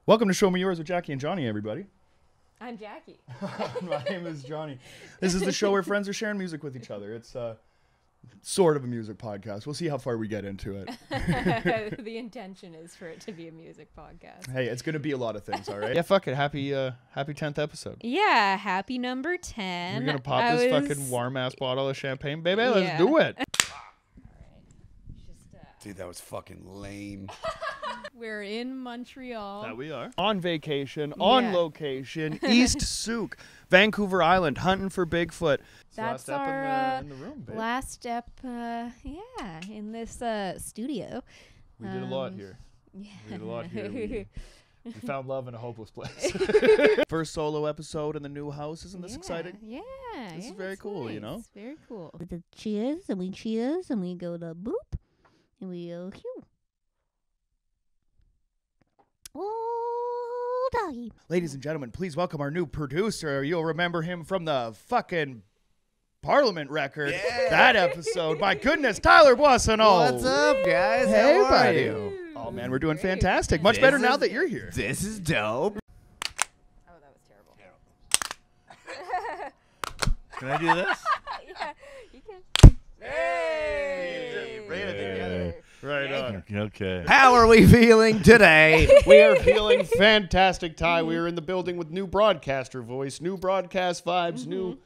Welcome to Show Me Yours with Jackie and Jonny, everybody. I'm Jackie. My name is Jonny. This is the show where friends are sharing music with each other. It's sort of a music podcast. We'll see how far we get into it. The intention is for it to be a music podcast. Hey, it's going to be a lot of things, all right? Yeah, fuck it. Happy 10th episode. Yeah, happy number 10. We're going to pop this fucking warm-ass bottle of champagne. Baby, let's do it. Dude, that was fucking lame. We're in Montreal. That we are. On vacation, on location, East Souk, Vancouver Island, hunting for Bigfoot. That's last our step in the room, babe. last step, in this studio. We did a lot here. Yeah. We did a lot here. We found love in a hopeless place. First solo episode in the new house. Isn't this exciting? Yeah. This is very cool, nice. you know? It's very cool. With the cheers, and we go to boop, and we go hew. Oh, doggy. Ladies and gentlemen, please welcome our new producer. You'll remember him from the fucking Parliament record. Yeah. That episode. My goodness, Tyler Boissonneau. What's up, guys? Hey, How are buddy. you? Oh, man, we're doing fantastic. Much better now that you're here. This is dope. Oh, that was terrible. Can I do this? Yeah, you can. Hey! Bring it together. Right on. Okay. How are we feeling today? We are feeling fantastic, Ty. We are in the building with new broadcaster voice, new broadcast vibes, new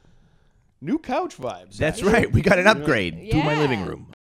couch vibes. That's right. We got an upgrade to my Yeah. living room.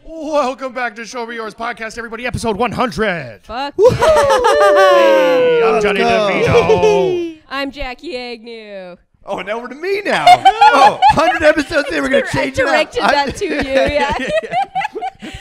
Welcome back to Show Me Yours podcast, everybody. Episode 100. Fuck Hey, I'm Johnny DeVito. I'm Jackie Agnew. Oh, and over to me now. Oh, 100 episodes in. We're going to change I it up. directed that to you, yeah.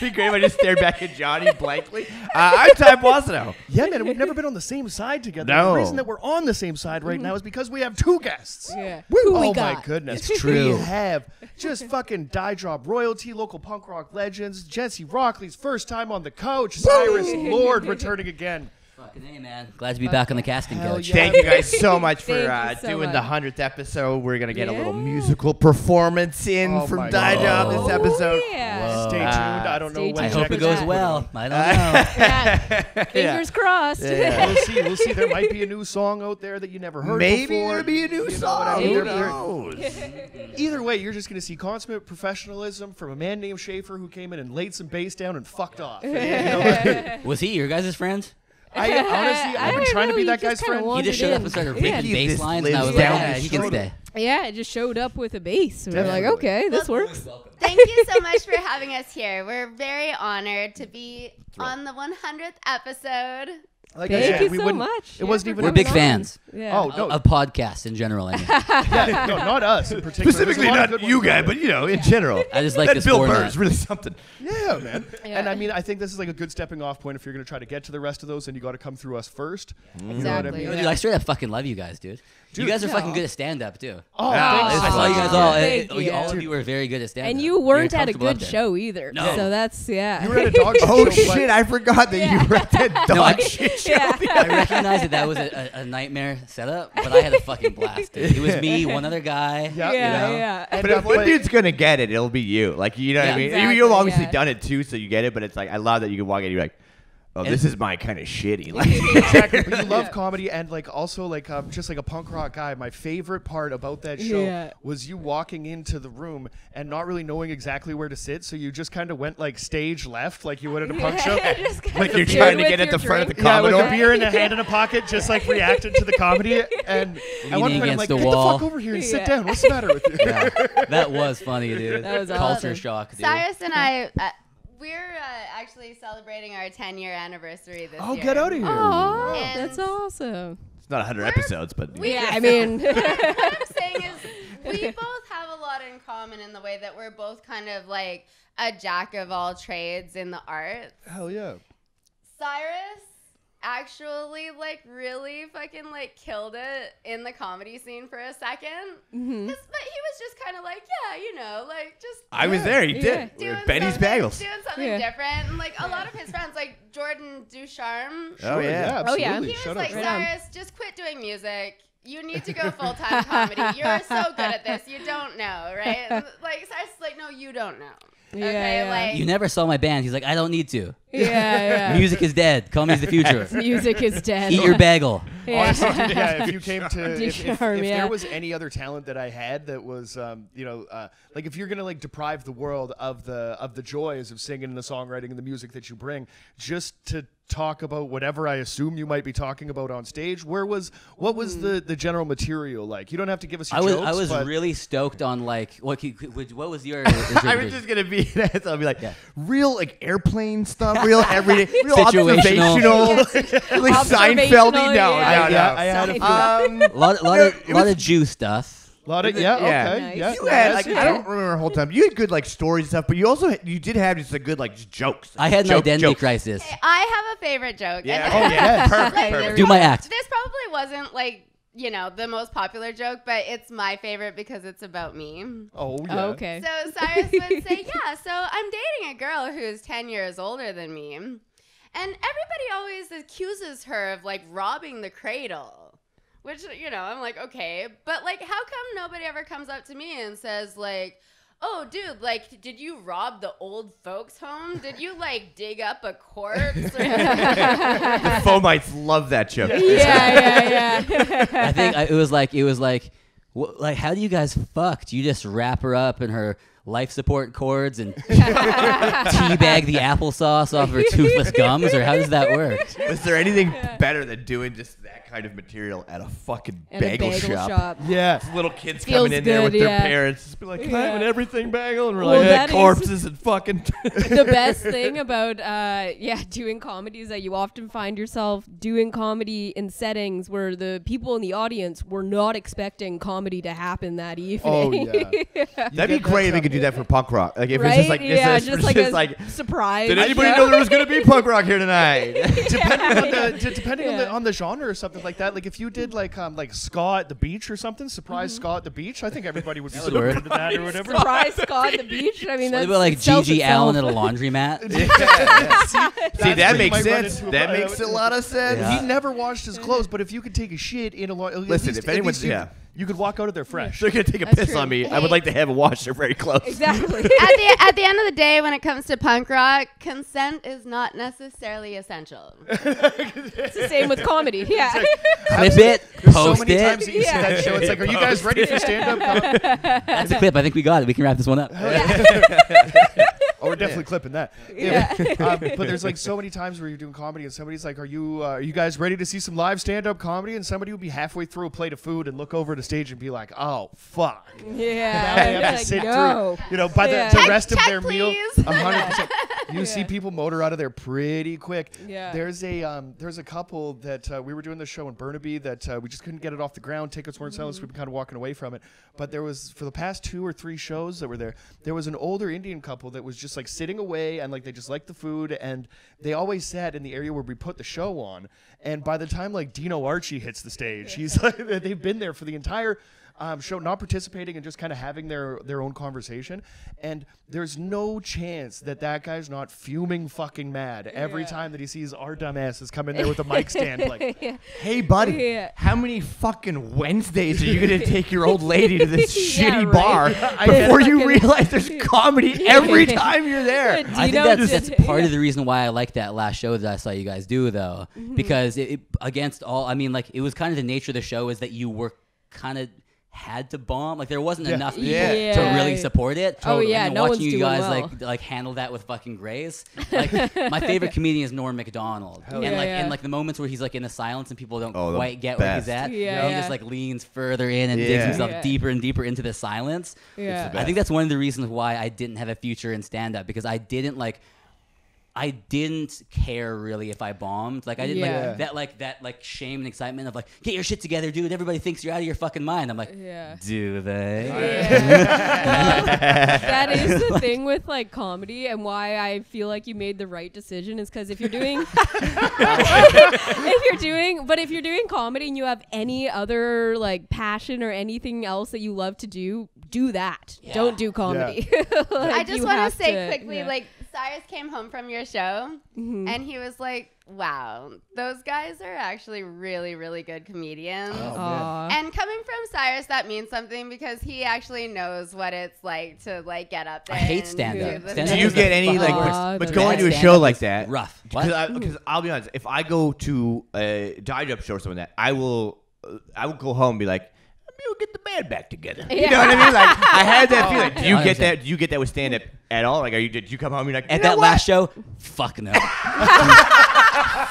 Be great if I just stared back at Johnny blankly. I'm Ty Boissonneau. Yeah, man, we've never been on the same side together. No. The reason that we're on the same side right now is because we have two guests. Yeah. Woo. Who we Oh, my got? goodness. It's true. We have just fucking die drop royalty, local punk rock legends, Jessie, Rockley's first time on the couch, Cyrus, Lord, returning again. Fucking hey, man. Glad to be back on the casting Hell couch. yeah. Thank you guys so much for Thank you so doing much. the 100th episode. We're going to get a little Yeah. musical performance in Oh my from Die God. Job this episode. Yeah. Stay tuned. I don't know Stay when I tuned. hope Jack it is goes gonna well. I don't know. Yeah. Fingers crossed. Yeah. We'll see. There might be a new song out there that you never heard Maybe before. there'll be a new You know what I song. mean? Who There- knows? Either way, you're just going to see consummate professionalism from a man named Schaefer who came in and laid some bass down and fucked off. You know, Was he your guys' friend? I honestly, I've been don't trying to know, be he that just guy's kinda friend. He wandered just showed up in. and started Yeah. ripping He bass just lines, and I lives was like, down yeah, the he can street. stay. Yeah, it just showed up with a bass. We were like, Definitely. okay, this works. Thank you so much for having us here. We're very honored to be on the 100th episode. Like I Thank said, you we so wouldn't- much. It wasn't Yeah, even. for We're big coming on. fans. Yeah. Oh no, Of podcasts in general, I mean. yeah, no, not us in particular. Specifically There's a lot of not good you ones out guys, there. but you know, in general. I just like that this Bill Burr format. is really something. Yeah, man. Yeah. And I mean, I think this is like a good stepping off point if you're going to try to get to the rest of those, and you got to come through us first. You know what I Exactly. mean? Dude, I straight up fucking love you guys, dude. You guys are fucking good at stand-up, too. Oh, Yeah, thanks it's I so saw you much. guys all. Thank you. All of you were very good at stand-up. And you weren't Very at a comfortable up good there. show either. No. So that's, yeah. You were at a dog show. Oh, but- shit. I forgot that you were at that dog shit show. I recognize that was a nightmare setup, but I had a fucking blast, dude. It was me, one other guy. Yeah, Yeah, you know? yeah. And But if one dude's going to get it, it'll be you. Like, you know what I Yeah. mean? Exactly, You've obviously yeah. done it, too, so you get it. But it's like, I love that you can walk in and you're like, oh, And- this is my kind of shitty. Like, Exactly. But you love Yeah. comedy and like also like just like a punk rock guy. My favorite part about that show Yeah. was you walking into the room and not really knowing exactly where to sit, so you just kind of went like stage left, like you would at a punk show. Just kinda Like you're stood trying to with get at your the front of the drink. Yeah, with a Commodore. beer in a hand in a pocket, just like reacting to the comedy. And at one Leaning point, I'm like, against the "Get wall." the fuck over here and sit Yeah. down. What's the matter with you?" Yeah, that was funny, dude. That was Culture awesome. shock, dude. Cyrus and I, we're actually celebrating our 10-year anniversary this Oh, year. get out of here! Oh, And- that's awesome. It's not 100 episodes, but Yeah, I mean, What I'm saying is we both have a lot in common in the way that we're both kind of like a jack of all trades in the arts. Hell yeah! Cyrus actually like really fucking like killed it in the comedy scene for a second. But he was just kind of like, yeah, you know, like just I was there. He did. doing Benny's something, Bagels. doing something different. And like a lot of his friends, like Jordan Ducharme, Oh yeah. Absolutely. he was Shut like, up. Cyrus, just quit doing music. You need to go full-time comedy. You're so good at this. You don't know, right? And, like Cyrus is like, no, you don't know. Okay, like You never saw my band. He's like, I don't need to. Yeah. Music is dead. Comedy's the future. Music is dead. Eat your bagel. Honestly, yeah, if you came to, if Ducharme, there was any other talent that I had that was, like if you're gonna like deprive the world of the joys of singing and the songwriting and the music that you bring, just to talk about whatever I assume you might be talking about on stage, what was the general material like? You don't have to give us your jokes. I was but really stoked on like what was your? I was just gonna be that. I'll be like real like airplane stuff, real everyday, real Situational. observational, like Seinfeldy. No, I had a lot of Jew stuff. a lot of okay, Nice. yeah. You had like I don't remember the whole time. You had good like stories and stuff, but you did have just a good like just jokes. I had an identity crisis. I have a favorite joke. Yeah. And yeah. Perfect. Do my act. this probably wasn't like, you know, the most popular joke, but it's my favorite because it's about me. Oh yeah. Okay. So Cyrus would say, yeah, so I'm dating a girl who's 10 years older than me. And everybody always accuses her of like robbing the cradle. Which, you know, I'm like, okay. But like, how come nobody ever comes up to me and says like, oh, dude, like, did you rob the old folks' home? Did you like dig up a corpse? The Fomites love that joke. Yeah. I think it was like, how do you guys fuck? Do you just wrap her up in her life support cords and teabag the applesauce off her toothless gums, or how does that work? Is there anything better than doing just that kind of material at a fucking At a bagel shop? Yeah. Little kids Feels coming in there with good, their yeah. parents, just be like, "Can I have an Yeah. everything bagel?" And we're Well, like, that is- corpses and fucking. The best thing about doing comedy is that you often find yourself doing comedy in settings where the people in the audience were not expecting comedy to happen that evening. Oh yeah. That'd be great if we could do that for punk rock. Like if Right? it's just like yeah, this is just like just a like. surprise. Did anybody know there was gonna be punk rock here tonight? Depending on the genre or something like that. Like if you did like ska at the beach or something, surprise ska at the beach. I think everybody would be That would super work. into that or whatever. Surprise Scott at the beach. I mean, What that's about like sells Gigi itself. Allen at a laundromat? See, that where you makes might run sense. into That a- makes a lot of sense. Yeah. He never washed his clothes, but if you could take a shit in a Listen, if anyone's you could walk out of there fresh. they're gonna take a That's piss true. on me, I would like to have a washer very close. Exactly. At the end of the day, when it comes to punk rock, consent is not necessarily essential. It's the same with comedy. Yeah. Clip it, There's so post many it. times that you see that show. It's like, are you guys ready for stand-up? That's a clip. I think we got it. We can wrap this one up. Oh, we're definitely clipping that. Yeah. But there's like so many times where you're doing comedy and somebody's like, are you guys ready to see some live stand-up comedy? And somebody would be halfway through a plate of food and look over the stage and be like, oh, fuck. Now they have Yeah. to sit No. through, you know, by Yeah. the rest of Check, their meal, please. 100%. You see people motor out of there pretty quick. Yeah. There's a couple that we were doing this show in Burnaby that we just couldn't get it off the ground. Tickets weren't selling, so we've been kind of walking away from it. But there was, for the past 2 or 3 shows that were there was an older Indian couple that was just like sitting away and like they just liked the food and they always sat in the area where we put the show on. And by the time like Dino Archie hits the stage, he's like, they've been there for the entire show, not participating and just kind of having their own conversation. And there's no chance that guy's not fuming fucking mad every time that he sees our dumbasses come in there with a mic stand like, Hey, buddy, Yeah. how many fucking Wednesdays are you going to take your old lady to this Yeah, shitty right. bar before you Fucking- realize there's comedy every time you're there? I think Dino that's did- part of the reason why I like that last show that I saw you guys do, though, because it against all, I mean, like it was kind of the nature of the show is that you were kind of had to bomb, like there wasn't enough people Yeah. to really support it. Oh, yeah, and then no watching one's you doing guys well. like handle that with fucking grace. Like my favorite comedian is Norm Macdonald, and yeah. like Yeah. in like the moments where he's like in the silence and people don't Oh, the quite get where he's best. at, Yeah. he just like leans further in and digs Yeah. himself Yeah. deeper and deeper into the silence. Yeah. the I think that's one of the reasons why I didn't have a future in stand-up, because I didn't like. I didn't care really if I bombed. Like I didn't that shame and excitement of like, get your shit together, dude. Everybody thinks you're out of your fucking mind. I'm like, do they? That is the thing with like comedy, and why I feel like you made the right decision is because if you're doing if you're doing comedy and you have any other like passion or anything else that you love to do that. Yeah. Don't do comedy. Like, I just want to say quickly, like Cyrus came home from your show and he was like, wow, those guys are actually really, really good comedians. And coming from Cyrus, that means something because he actually knows what it's like to like get up there. I hate stand-up. Do you get any like, but going to a show like that? Rough. Because I'll be honest, if I go to a die-up show or something like that, I will go home and be like, we'll get the band back together. Yeah. You know what I mean? Like I had that feeling. Do you get that? Do you get that with stand-up at all? Like, did you come home and you're like, at that last show? Fuck no.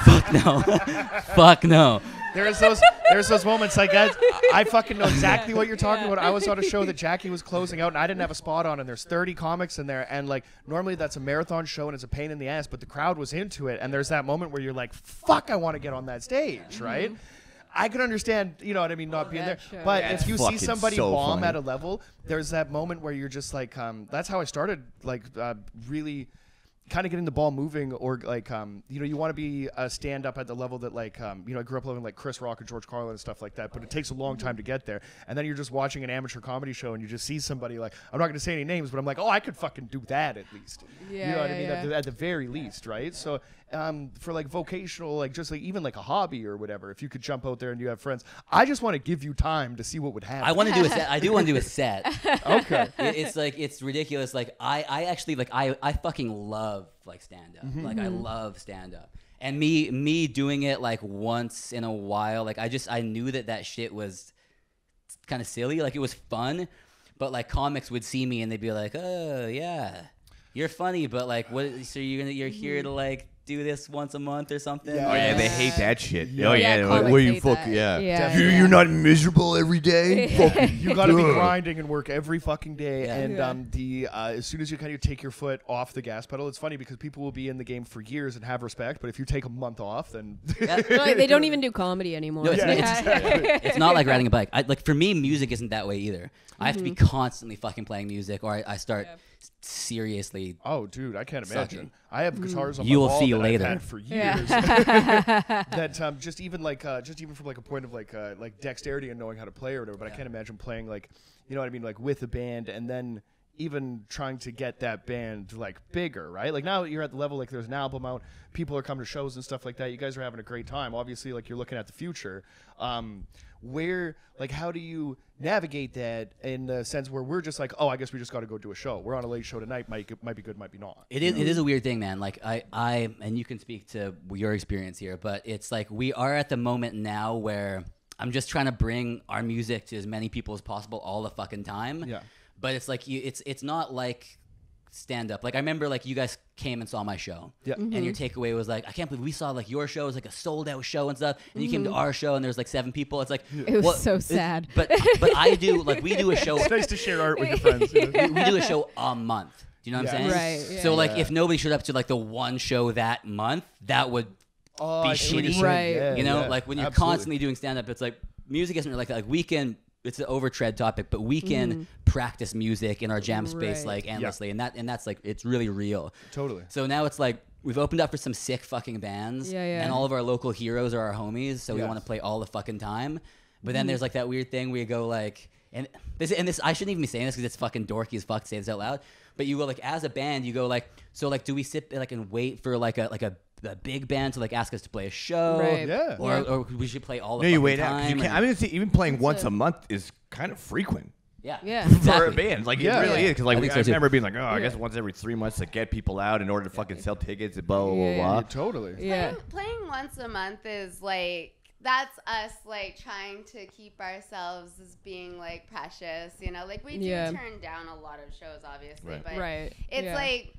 Fuck no. Fuck no. There's those moments like I fucking know exactly what you're talking about. I was on a show that Jackie was closing out and I didn't have a spot on, and there's 30 comics in there, and like normally that's a marathon show and it's a pain in the ass, but the crowd was into it, and there's that moment where you're like, fuck, I want to get on that stage, right? I can understand, you know what I mean, not being there. Show. But if you see somebody so bomb funny. at a level, there's that moment where you're just like, that's how I started, like, really kind of getting the ball moving, or like, you know, you want to be a stand-up at the level that, like, you know, I grew up loving like Chris Rock and George Carlin and stuff like that, but it takes a long time to get there. And then you're just watching an amateur comedy show and you just see somebody like, I'm not going to say any names, but I'm like, oh, I could fucking do that at least. You know what I mean? At the very least, right? So for like vocational, like just like even like a hobby or whatever, if you could jump out there and you have friends, I just want to give you time to see what would happen. I want to do a set. I do want to do a set. Okay. It's like, it's ridiculous. Like I actually like, I fucking love like stand up. Like I love stand up. And me doing it like once in a while, like I knew that shit was kind of silly. Like it was fun, but like comics would see me and they'd be like, oh yeah, you're funny, but like what, so you're here to like do this once a month or something? Oh yeah, they hate that shit. Yeah. Oh yeah, comics where you hate fuck? that. Yeah, you're not miserable every day. You got to be grinding and work every fucking day. Yeah. And as soon as you kind of take your foot off the gas pedal, it's funny because people will be in the game for years and have respect, but if you take a month off, then Like, they don't even do comedy anymore. No, it's not like riding a bike. Like for me, music isn't that way either. I have to be constantly fucking playing music, or I start seriously. oh, dude, I can't imagine. Sucking. I have guitars on my You will wall see that later. I've had for years. Yeah. That just even from like a point of like dexterity and knowing how to play or whatever. But I can't imagine playing like, you know what I mean, like with a band and then even trying to get that band like bigger, right? Like now you're at the level like there's an album out, people are coming to shows and stuff like that. You guys are having a great time. Obviously, like you're looking at the future. Where like how do you navigate that in the sense where we're just like, oh, I guess we just got to go do a show. We're on a late show tonight. Might be good, might be not. It is a weird thing, man. Like I and you can speak to your experience here, but it's like we are at the moment now where I'm just trying to bring our music to as many people as possible all the fucking time. Yeah. But it's like it's not like stand up. Like I remember like you guys came and saw my show. Yeah. And your takeaway was like, I can't believe we saw like your show was like a sold out show and stuff. And you came to our show and there's like 7 people. It's like It was so sad. But I do like we do a show. It's nice to share art with your friends. You know? We do a show a month. Do you know what I'm saying? Right, yeah. So like if nobody showed up to like the one show that month, that would Oh, be I see what you're shitty. saying. Right. Yeah, you know, yeah. like when you're Absolutely. constantly doing stand up, it's like music isn't really like that. Like we can, it's an overtread topic, but we can practice music in our jam space Right. like endlessly, and that's like it's really real. Totally. So now it's like we've opened up for some sick fucking bands, Yeah. and all of our local heroes are our homies, so we Yes. want to play all the fucking time. But then there's like that weird thing where you go like, and this I shouldn't even be saying this because it's fucking dorky as fuck to say this out loud. But you go like as a band, you go like, so like do we sit like and wait for like a big band to like ask us to play a show, Right. Yeah. or we should play all the No, you fucking wait out. 'Cause time. You can't, and- I mean, even playing once a- a month is kind of frequent. yeah, Yeah. For a exactly. band, like Yeah. it really Yeah. is. Because like I think I so, too. remember being like, oh, I guess once every 3 months to get people out in order to fucking sell tickets and blah blah blah. Yeah. blah. Totally. Yeah. Playing once a month is like that's us like trying to keep ourselves as being like precious, you know, like we do Yeah. turn down a lot of shows obviously, Right. but Right. it's Yeah. like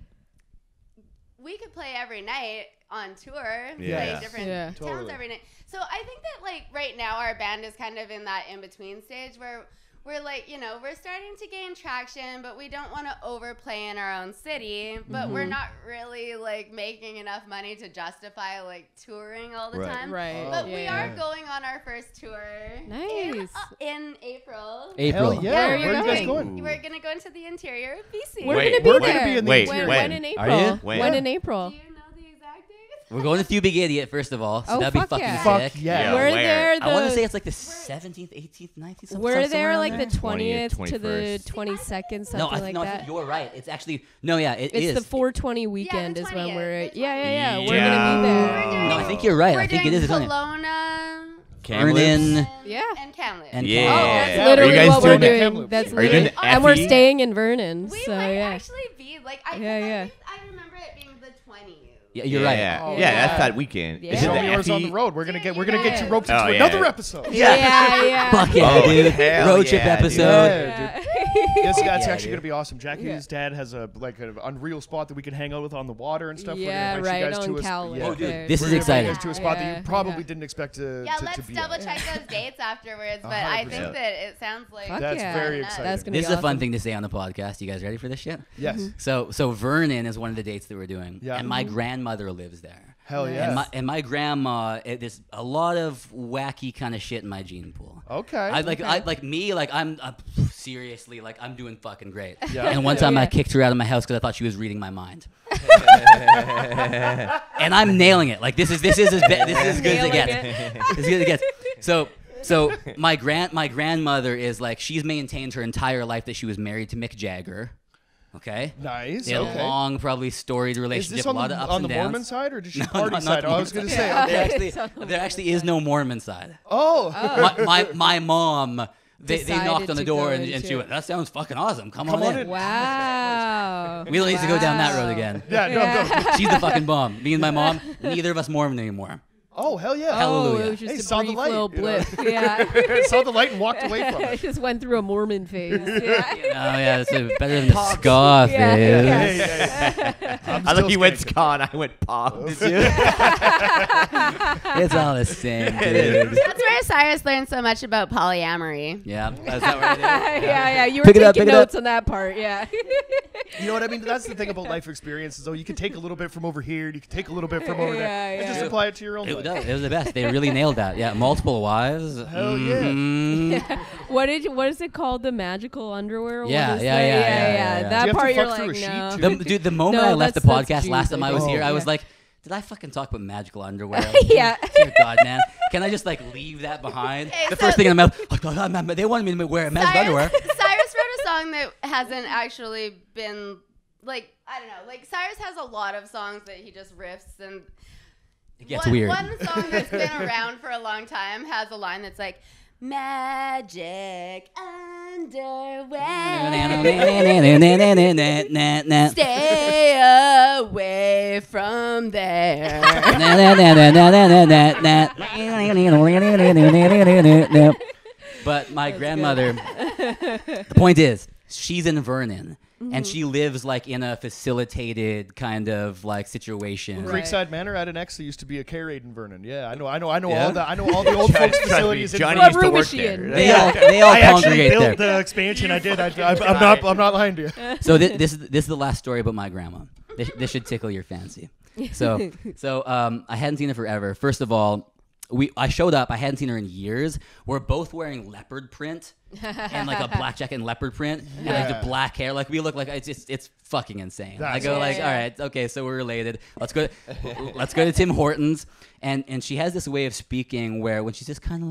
we could play every night on tour, Yeah. play different Yeah. towns Totally. every night. So I think that like right now our band is kind of in that in between stage where we're like, we're starting to gain traction, but we don't want to overplay in our own city. But we're not really like making enough money to justify like touring all the time. Right. But we are going on our first tour. Nice. In April. April. Hell yeah. Where are you Where are you guys going? going? We're gonna go into the interior of BC. We're Wait, gonna be we're there. gonna be in the Wait, interior. When in April? Are you? When in April? Do you know the exact date? We're going to Few Big Idiot first of all, so Oh, that'd be fuck fucking yeah. Fuck sick. yeah. We're where? there. I want to say it's like the 17th, 18th, 19th. We're somewhere there around like the 20th 20th, to the 21st. 22nd, something No, like I that. think you're right. It's actually it is. It's the 420 weekend the is when 20th, we're. the Yeah. 20th. We're gonna be We're there. doing- No, I think you're right. We're I think doing it is. Kelowna. Vernon. Yeah. And Kamloops. And Yeah. Oh, that's Yeah. Are literally you guys what we're doing doing. Kamloops? That's Are you doing literally, and we're FE? staying in Vernon. We So might yeah. actually be like, I remember it being the 20th. Yeah, you're right. Yeah, Oh, yeah, yeah. that's that weekend. Yeah. Is it Show the me yours on the FE? road. We're gonna get you roped into Oh, yeah. another episode. Yeah. Fuck yeah, Oh, dude. hell Road trip yeah, dude. episode. Yeah, dude. That's Yeah, actually dude. gonna be awesome. Jackie's dad has an unreal spot that we can hang out with on the water and stuff. Yeah, We're gonna invite right you guys on to Cal. yeah. Oh, dude, there. this We're is gonna invite you exciting. guys to a spot that Yeah, you probably yeah. didn't expect to Yeah, to let's be double at. check those dates afterwards. But I think 100%. that it sounds like Fuck That's yeah. very That's exciting. That's gonna This be is a fun awesome. thing to say on the podcast. You guys ready for this shit? Yes. So Vernon is one of the dates that we're doing, Yeah. and my grandmother lives there. Hell yeah. And my grandma, there's a lot of wacky kind of shit in my gene pool. Okay. I'm seriously like I'm doing fucking great. Yeah. And one time I Yeah. kicked her out of my house because I thought she was reading my mind. And I'm nailing it. Like this is as good as it Nailing gets. it. As good as it gets. So my grandmother is like she's maintained her entire life that she was married to Mick Jagger. Okay. Nice. They had Okay. a long, probably storied Is relationship. this a lot of ups on the and downs. Mormon side or did she No, party not side? the Oh, I was Mormon gonna say. side. Okay. There actually is no Mormon side. Oh. My mom, they Decided knocked on the to door go and she into- went, that sounds fucking awesome. Come Come on on in. in. Wow. We don't need to go down that road again. Yeah. No. She's the fucking bomb. Me and my mom, neither of us Mormon anymore. Oh hell yeah. Hallelujah. Oh, it was just Hey, a saw the brief light, little you know. blip. Yeah. Saw the light and walked away from I it. just went through a Mormon phase. Yeah. Oh yeah, it's better than the ska phase. Yeah. I'm I still look, you went skanking. ska and I went pop. It's all the same, dude. that's where Cyrus learned so much about polyamory. Yeah, that's not right. Yeah. You were Pick it up, taking pick it up. notes on that part. Yeah. You know what I mean? That's the thing about life experiences, though. You can take a little bit from over here, you can take a little bit from over there, Yeah, and just yeah. apply it to your own It life. was the best. They really nailed that. Yeah, multiple wives. Hell yeah. Mhm. What is it called? The magical underwear? Yeah, What is yeah, that? yeah, yeah. That Do you have to part you're fuck through like, a sheet, no. too? Dude, the moment No, I left the that's podcast last time I was Tuesday. here, I was Yeah. like, did I fucking talk about magical underwear? Yeah. Dear God, man. Can I just like leave that behind? Hey, The so- first thing in my mouth, oh, God, they wanted me to wear magical underwear. Cyrus wrote a song that hasn't actually been like, I don't know, like Cyrus has a lot of songs that he just riffs, and It gets one, weird. one song that's been around for a long time has a line that's like, magic underwear, stay away from there. But my grandmother, the point is, she's in Vernon. And she lives like in a facilitated kind of like situation. Right. Creekside Manor had an ex that used to be a care aide in Vernon. Yeah, I know Yeah? all the old folks facilities in Johnny Vernon. used to room work is she there. in? They all I actually congregate built there. the expansion. I did. I'm not lying to you. So this is the last story about my grandma. This should tickle your fancy. So I hadn't seen her forever. First of all, I showed up. I hadn't seen her in years. We're both wearing leopard print and like a black jacket and leopard print and like Yeah. the black hair. Like we look like it's fucking insane. I That's go like, awesome. all right, okay, so we're related. Let's go to Tim Hortons. And she has this way of speaking where when she's just kind of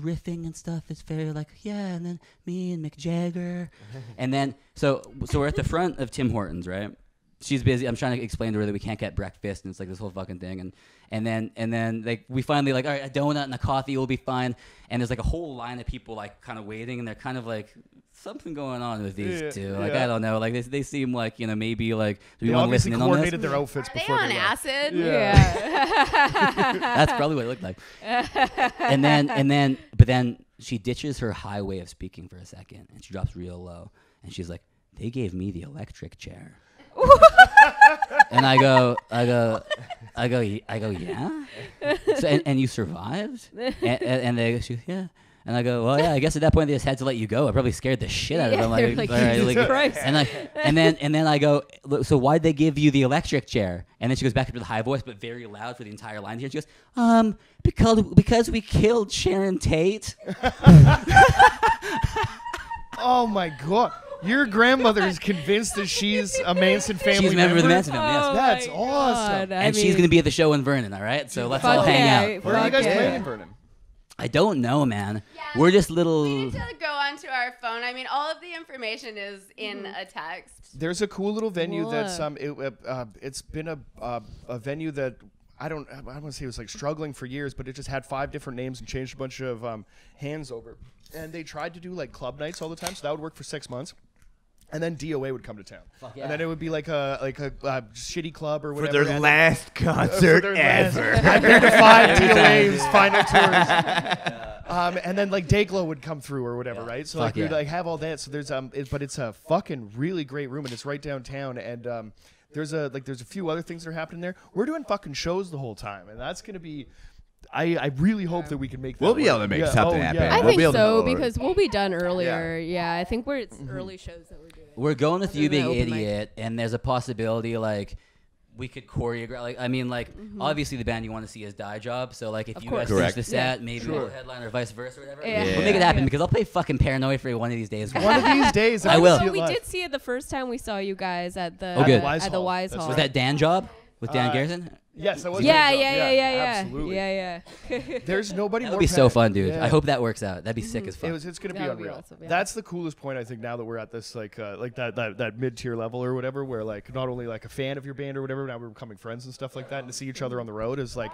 riffing and stuff, it's very like, yeah, and then me and Mick Jagger. And then so we're at the front of Tim Hortons, right? She's busy. I'm trying to explain to her that we can't get breakfast, and it's like this whole fucking thing. And then like we finally like, all right, a donut and a coffee will be fine. And there's like a whole line of people like kind of waiting, and they're kind of like something going on with these Yeah, two. Like yeah. I don't know. Like they seem like maybe like do They we want to obviously listen in on this? coordinated their outfits Are they before on they left. acid? Yeah. That's probably what it looked like. But then she ditches her high way of speaking for a second, and she drops real low, and she's like, "They gave me the electric chair." And I go, yeah. So and you survived? And they go, yeah. And I go, well, yeah, I guess at that point they just had to let you go. I probably scared the shit out of them. they're like, all right, Jesus Christ. and then I go, so why'd they give you the electric chair? And then she goes back up to the high voice, but very loud for the entire line here. She goes, because we killed Sharon Tate. Oh my God. Your grandmother is convinced that she's a Manson family She's a member of the Manson family, yes. Oh That's my awesome. God. And she's going to be at the show in Vernon, all right? So let's all hang out. Where are you guys playing in Vernon? I don't know, man. Yeah, We're just little... We need to go onto our phone. I mean, all of the information is in a text. There's a cool little venue Cool. that's it's been a venue that I don't want to say it was like struggling for years, but it just had 5 different names and changed a bunch of hands over. And they tried to do like club nights all the time, so that would work for 6 months. And then DOA would come to town, yeah. and then it would be like a shitty club or For whatever. their and last concert for their ever. I've been to 5 DOA's final tours. And then like Dayglow would come through or whatever, right? So Fuck like we'd yeah. like have all that. So there's but it's a fucking really great room, and it's right downtown. And there's a few other things that are happening there. We're doing fucking shows the whole time, and that's gonna be. I really hope that we can make that We'll be work. able to make something happen. I We'll be think able to so go over. because we'll be done earlier. Yeah, I think it's early shows that we're doing. We're going with You Other than Big open mic. Idiot, and there's a possibility, like, we could choreograph. Like, I mean, like, obviously the band you want to see is Die Job, so, like, if Of you course. guys finish Correct. the set, Yeah. maybe Sure. we'll headline or vice versa or whatever. Yeah. We'll make it happen Yeah. because I'll play fucking Paranoid for you one of these days. One of these days, I will. see So it we live. did see it the first time we saw you guys at the Oh, good. at the Wise That's Hall. Was that Dan Job with Dan Garrison? Yes, that was. Yeah, my job. yeah. Absolutely. Yeah. There's nobody That more. would be so fun, dude. Yeah. I hope that works out. That'd be sick as fuck. It's gonna be That would be unreal. awesome, yeah. That's the coolest point I think now that we're at this like that mid-tier level or whatever, where like not only like a fan of your band or whatever, now we're becoming friends and stuff like that, and to see each other on the road is like.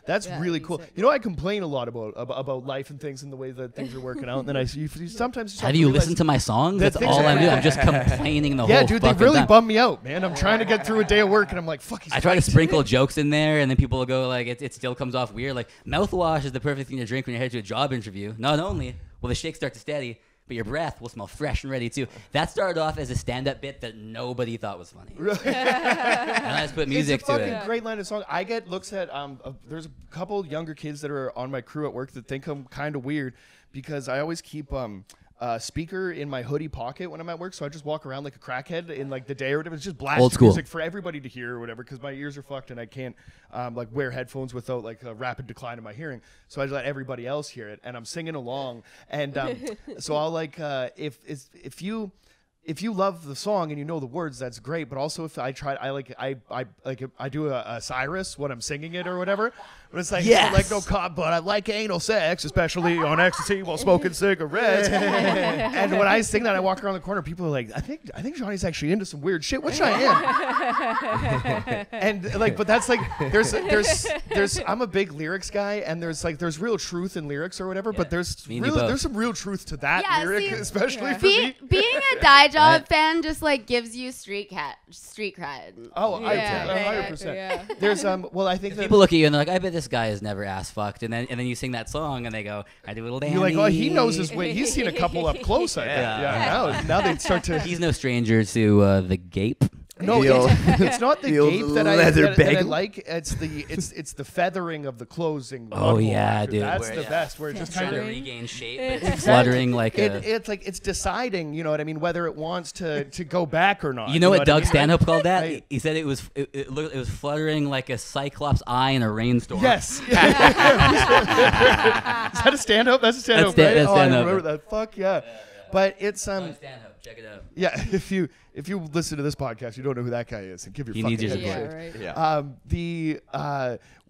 That's Yeah, really that'd be cool. sick. You know, I complain a lot about life and things and the way that things are working out, and then you sometimes just Have you realize- listened to my songs? that That's things all are- I'm doing. I'm just complaining the Yeah, whole dude, they fucking really time. bum me out, man. I'm trying to get through a day of work, and I'm like, fuck. He's I try to right. sprinkle jokes in there, and then people will go like, it still comes off weird. Like mouthwash is the perfect thing to drink when you're headed to a job interview. Not only will the shake start to steady, but your breath will smell fresh and ready too. That started off as a stand-up bit that nobody thought was funny. And I just put music it's a to fucking it. great line of song. I get looks at there's a couple younger kids that are on my crew at work that think I'm kind of weird because I always keep speaker in my hoodie pocket when I'm at work, so I just walk around like a crackhead in like the day or whatever. It's just blasting Old school. music for everybody to hear or whatever because my ears are fucked and I can't like wear headphones without like a rapid decline in my hearing. So I just let everybody else hear it, and I'm singing along. And so I'll like if you love the song and you know the words, that's great. But also if I do a Cyrus when I'm singing it or whatever. But it's like, Yes. like no cop, but I like anal sex, especially on ecstasy while smoking cigarettes. And when I sing that, I walk around the corner. People are like, I think Johnny's actually into some weird shit, which I am. And like, but that's like, there's I'm a big lyrics guy, and there's real truth in lyrics or whatever. But there's Me and you both. there's some real truth to that Yeah, lyric, see, especially for me. Being a Die Job Right. fan just like gives you street cred. Oh, Yeah, 100%. yeah. There's well, I think that People look at you and they're like, I bet this guy has never ass fucked. And then you sing that song and they go, I do a little dance. you're like, oh, he knows his way. He's seen a couple up close. I think. Yeah. Now they start to. He's no stranger to the gape. No, The old- it's not the the old gape that I leather that I bagel. like. It's the feathering of the closing. Oh, butthole. yeah, dude. That's Where- the yeah. best. Where it just Trying kind to of. regain shape, but it's fluttering like a... It's like it's deciding, you know what I mean, whether it wants to go back or not. You know what Doug I mean? Stanhope called that? Right. He said it was fluttering like a cyclops eye in a rainstorm. Yes. Is that a stand-up? That's a stand-up, That's right? that's I stand-up. remember that. Fuck yeah. But it's Doug Stanhope, check it out. yeah. If you listen to this podcast, you don't know who that guy is, and give your He fucking needs your head support. shit.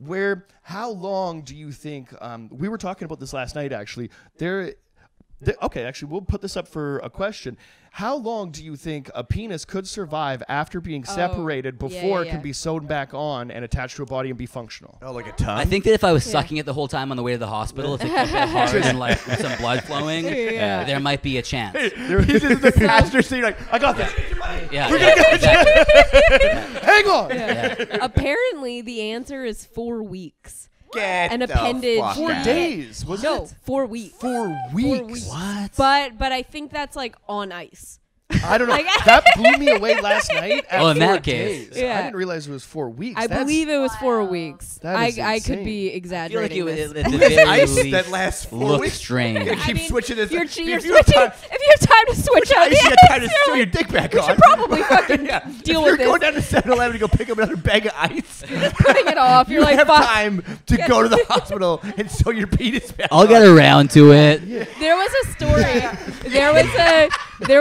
Yeah. How long do you think? We were talking about this last night. Actually, okay. Actually, we'll put this up for a question. How long do you think a penis could survive after being separated before it can be sewn back on and attached to a body and be functional? Oh, like a tongue? I think that if I was sucking it the whole time on the way to the hospital, if it kept it hard and like with some blood flowing, there might be a chance. He's in the passenger seat like, I got this. Yeah, exactly. Hang on. Apparently, the answer is 4 weeks. Get An the appendage. fuck 4 out. days. Was No, it? 4 weeks. 4 weeks. What? But I think that's like on ice. I don't know. That blew me away last night. At Oh, in 4 that case. days. Yeah. I didn't realize it was 4 weeks. I believe it was 4 weeks. That is I could insane. be I feel like exaggerating it was this. at the very Ice least that lasts 4 looks weeks. strange. You keep switching this. You're if switching. you have time- If you have time to switch out you the got time to ice, throw you're your like, dick back we on. should probably fucking deal if with you're going this. down to 7-Eleven to go pick up another bag of ice, Putting it off. You're you like, have fuck. time to go to the hospital and sew your penis back I'll on. get around to it. There was a story. There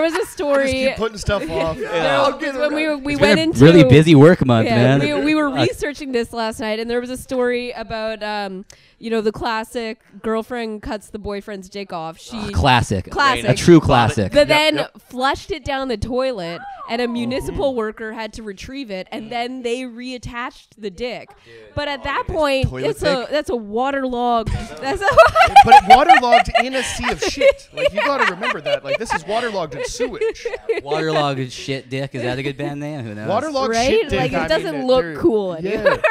was a Just story. keep putting stuff off. When we It's went been a into really busy work month, man. we were researching this last night, and there was a story about the classic girlfriend cuts the boyfriend's dick off. She Classic. Classic. A true classic. but then flushed it down the toilet, and a municipal worker had to retrieve it, and then they reattached the dick. But at that point, Toilet that's a waterlogged. That's a But it waterlogged in a sea of shit. Like, you got to remember that. Like, this is waterlogged in sewage. Waterlogged shit dick. Is that a good band name? Who knows? Waterlogged right? shit dick. Like, I it doesn't mean, look they're- cool anymore. Yeah.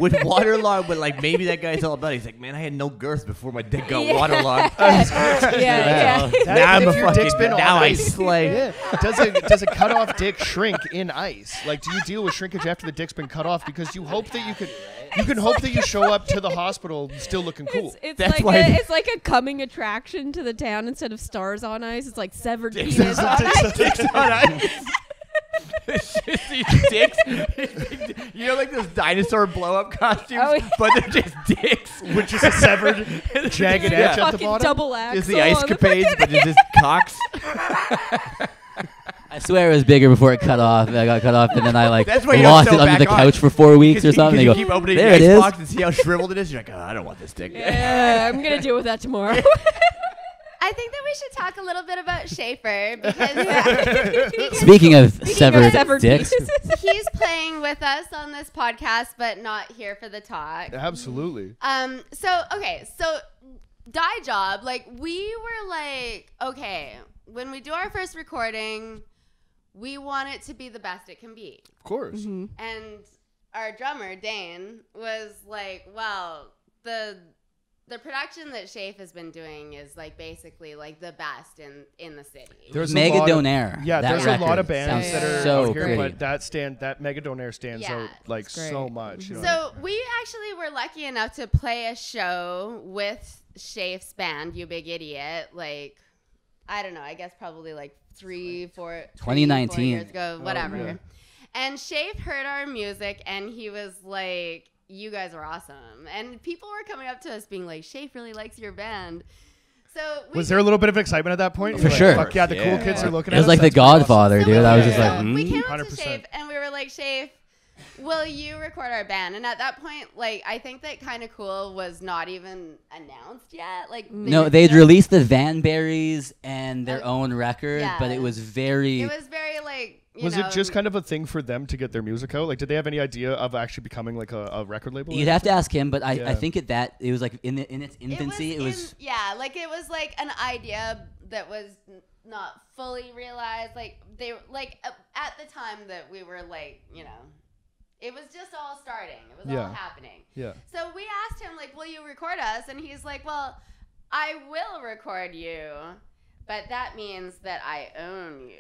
With waterlogged, but like maybe that guy's all about it. He's like, man, I had no girth before my dick got Yeah. waterlogged. yeah. That- Now I'm if a your dick's fucking, been on now I ice- slay. Yeah. Does a cut off dick shrink in ice? Like, do you deal with shrinkage after the dick's been cut off? Because you hope that you can hope that you show up to the hospital still looking cool. It's like a coming attraction to the town instead of stars on ice. It's like severed penis on ice. Dicks on ice. It's just these dicks. You know, like those dinosaur blow-up costumes, Oh, yeah. but they're just dicks. Which is a severed, jagged edge at the Fucking bottom. double axle. Just the on ice capades, but it's just cocks. I swear it was bigger before it cut off. I got cut off, and then I like That's why you don't lost sew it under back the on. couch for 4 weeks or something. They You go, keep opening there it the is. icebox and see how shriveled it is. You're like, oh, I don't want this dick. Yeah, I'm gonna deal with that tomorrow. I think that we should talk a little bit about Schaefer because Speaking of severed severed dicks, pieces. he's playing with us on this podcast, but not here for the talk. Absolutely. So Dye Job, like we were like, okay, when we do our first recording, we want it to be the best it can be. Of course. Mm-hmm. And our drummer, Dane, was like, well, the production that Schaefer has been doing is like basically like the best in the city. There's Mega a lot of- Donaire. Yeah, That there's a lot record of bands sounds that are so out here, pretty. but that Mega Donaire stands Yeah, out like it's great. so much. You know? So we actually were lucky enough to play a show with Schaef's band, You Big Idiot, like, I don't know, I guess probably like 4 years ago, whatever. yeah. And Schaef heard our music and he was like, you guys are awesome. And people were coming up to us being like, Schaef really likes your band. So was there a little bit of excitement at that point? For You're like, sure. Fuck yeah, the cool Yeah. kids are looking It at was us. like The That's pretty awesome. Godfather, dude. I was just like, we came up 100%. to Schaef and we were like, Schaef, will you record our band? And at that point, like, I think that Kind of Cool was not even announced yet. Like, no, they'd released the Vanberries and their own record, Yeah. but it was very. It was very like. Was it just kind of a thing for them to get their music out? Like, did they have any idea of actually becoming like a record label? You'd have to ask him, but I Yeah. think it was like in its infancy. It was it was like an idea that was not fully realized. Like they like at the time that we were like, you know, it was just all starting. It was all happening. Yeah. So we asked him like, will you record us? And he's like, well, I will record you, but that means that I own you.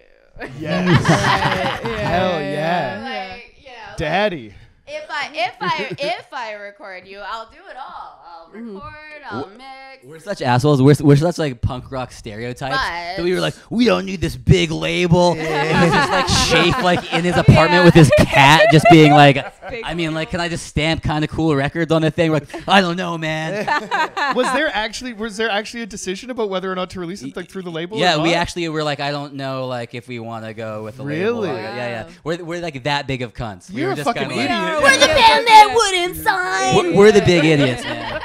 Yes. Yeah. Hell yeah. Like, you know, Daddy. if I record you, I'll do it all. I'll record, I'll mix. We're such assholes. We're such like punk rock stereotypes But- that we were like, we don't need this big label. And he's just like Schaef like in his apartment with his cat, just being like, I mean, like, can I just stamp Kind of Cool records on the thing? We're like, I don't know, man. Was there actually a decision about whether or not to release it like through the label? Yeah, or we not? actually were like, I don't know, like if we want to go with the label. Really? Like, yeah. Wow. We're like that big of cunts. We You're were a just fucking kinda like- idiot. We're the band that wouldn't sign. We're the big idiots, man.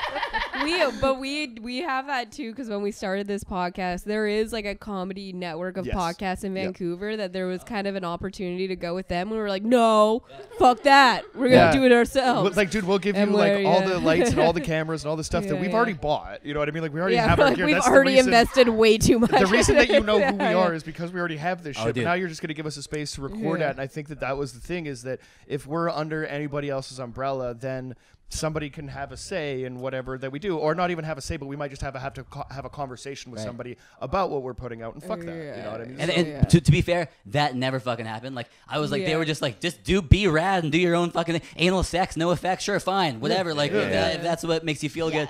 We have that too, because when we started this podcast, there is like a comedy network of Yes. podcasts in Yep. Vancouver that there was kind of an opportunity to go with them. We were like, no, fuck that. We're gonna do it ourselves. Like, dude, we'll give you And like we're- all yeah. the lights and all the cameras and all the stuff that Yeah, we've yeah. already bought. You know what I mean? Like, we already yeah, have we're our like, gear. we've That's the already reason- invested way too much. The reason that you know who Yeah, we yeah. are is because we already have this shit. But dude. now you're just going to give us a space to record Yeah. at. And I think that was the thing, is that if we're under anybody else's umbrella, then somebody can have a say in whatever that we do, or not even have a say, but we might just have to have a conversation with somebody about what we're putting out, and fuck that. You know what I mean? And to be fair, that never fucking happened. Like I was like, they were just like, just be rad and do your own fucking thing. Anal sex, no effects, sure, fine, whatever. Like if that's what makes you feel good.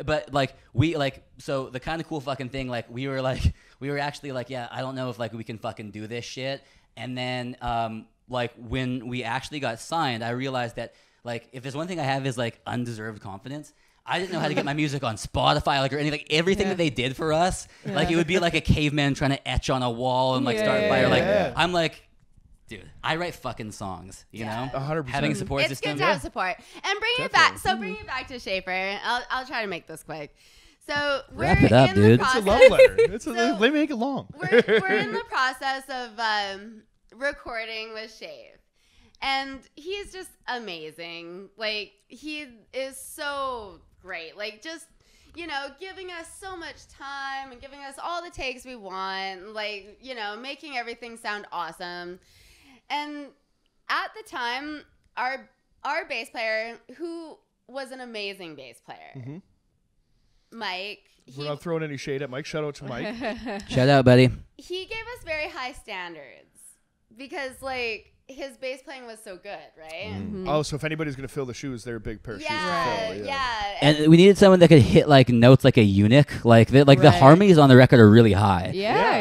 But like so the kind of cool fucking thing, like we were actually like, yeah, I don't know if like we can fucking do this shit. And then like when we actually got signed, I realized that like if there's one thing I have is like undeserved confidence. I didn't know how to get my music on Spotify, like or anything. Like everything that they did for us, like it would be like a caveman trying to etch on a wall and like start a fire. Like I'm like, dude, I write fucking songs, you know? 100%. Having a support It's system. good to have support. And bring it back. So bring it back to Schaefer. I'll try to make this quick. So we're Wrap it up, in dude. The It's a process, love letter. Let me make it long. we're in the process of recording with Shave. And he's just amazing. Like, he is so great. Like, just, you know, giving us so much time and giving us all the takes we want. Like, you know, making everything sound awesome. And at the time, our bass player, who was an amazing bass player, Mike. We're not throwing any shade at Mike. Shout out to Mike. Shout out, buddy. He gave us very high standards because, like, his bass playing was so good, right? Oh, so if anybody's going to fill the shoes, they're a big pair of shoes to fill. And we needed someone that could hit like notes like a eunuch. Like the harmonies on the record are really high.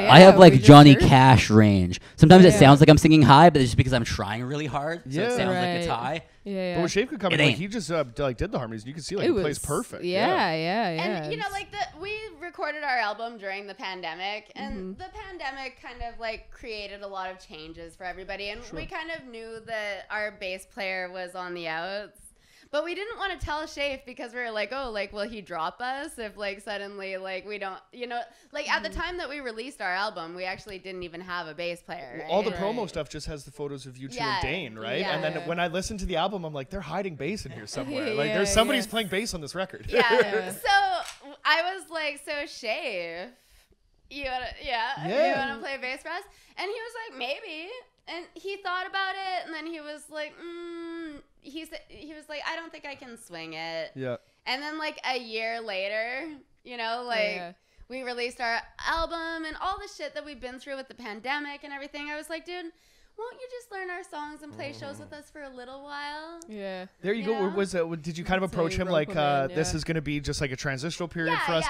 I have like Johnny Cash range. Sometimes it sounds like I'm singing high, but it's just because I'm trying really hard, so it sounds like it's high. But when Shave could come in, like, he just like did the harmonies. You can see like he plays perfect. And you know, like we recorded our album during the pandemic, and the pandemic kind of like created a lot of changes for everybody, and we kind of knew that our bass player was on the outs. But we didn't want to tell Shafe because we were like, oh, like, will he drop us if, like, suddenly, like, we don't, you know, like, at the time that we released our album, we actually didn't even have a bass player. Right? All the promo stuff just has the photos of you two and Dane, right? And then when I listened to the album, I'm like, they're hiding bass in here somewhere. Like, there's somebody's playing bass on this record. So I was like, so Shafe, you wanna play bass for us? And he was like, maybe. And he thought about it, and then he was like, he was like, I don't think I can swing it. Yeah. And then like a year later, you know, like we released our album and all the shit that we've been through with the pandemic and everything. I was like, dude, won't you just learn our songs and play shows with us for a little while? Yeah. There you go. Did you kind of approach him like this is going to be just like a transitional period for us?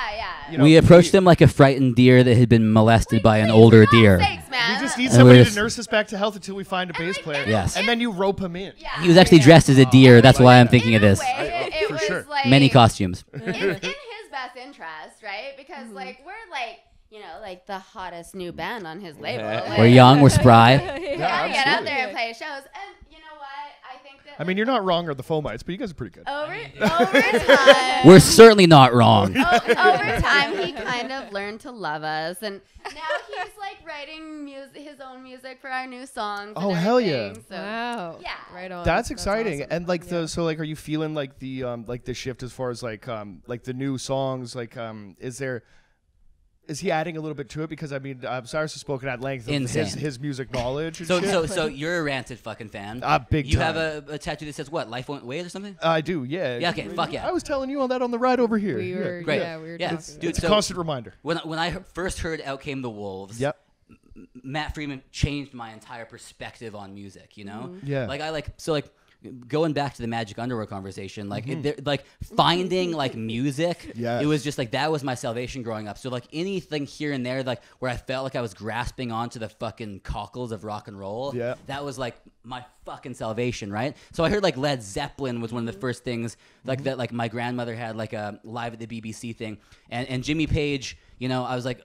You know, we approached him like a frightened deer that had been molested by an older deer. Sakes, man. We just need somebody to nurse us back to health until we find a bass player. Yes. And then you rope him in. Yeah. He was actually dressed as a deer. That's why I'm thinking of this. It was sure. like, many costumes. It's in his best interest, right? Because like we're like, you know, like the hottest new band on his label. Like, we're young, we're spry. Yeah, get out there and play shows. And you know what? I think that. I mean, you're not wrong, or the Fomites, but you guys are pretty good. Over time. We're certainly not wrong. Over time, he kind of learned to love us, and now he's like writing his own music for our new songs. Oh, hell yeah! So, wow. Yeah. Right on. That's exciting. Awesome. And like so like, are you feeling like the shift as far as like the new songs? Like, is he adding a little bit to it? Because I mean, Cyrus has spoken at length of his music knowledge. And so you're a Ranted fucking fan. Big time. You have a tattoo that says what? Life won't wait or something? I do. Yeah. Yeah. Okay. Fuck yeah. I was telling you all that on the ride over here. We were, Great. Yeah, we were yeah. talking. Dude, It's a constant reminder. When I first heard Out Came the Wolves. Yep. Matt Freeman changed my entire perspective on music. You know. Yeah. Like going back to the Magic Underwear conversation, like finding like music, it was just like that was my salvation growing up. So like anything here and there, like where I felt like I was grasping onto the fucking cockles of rock and roll, that was like my fucking salvation, right? So I heard like Led Zeppelin was one of the first things like that, like my grandmother had like a live at the BBC thing, and Jimmy Page, you know, I was like,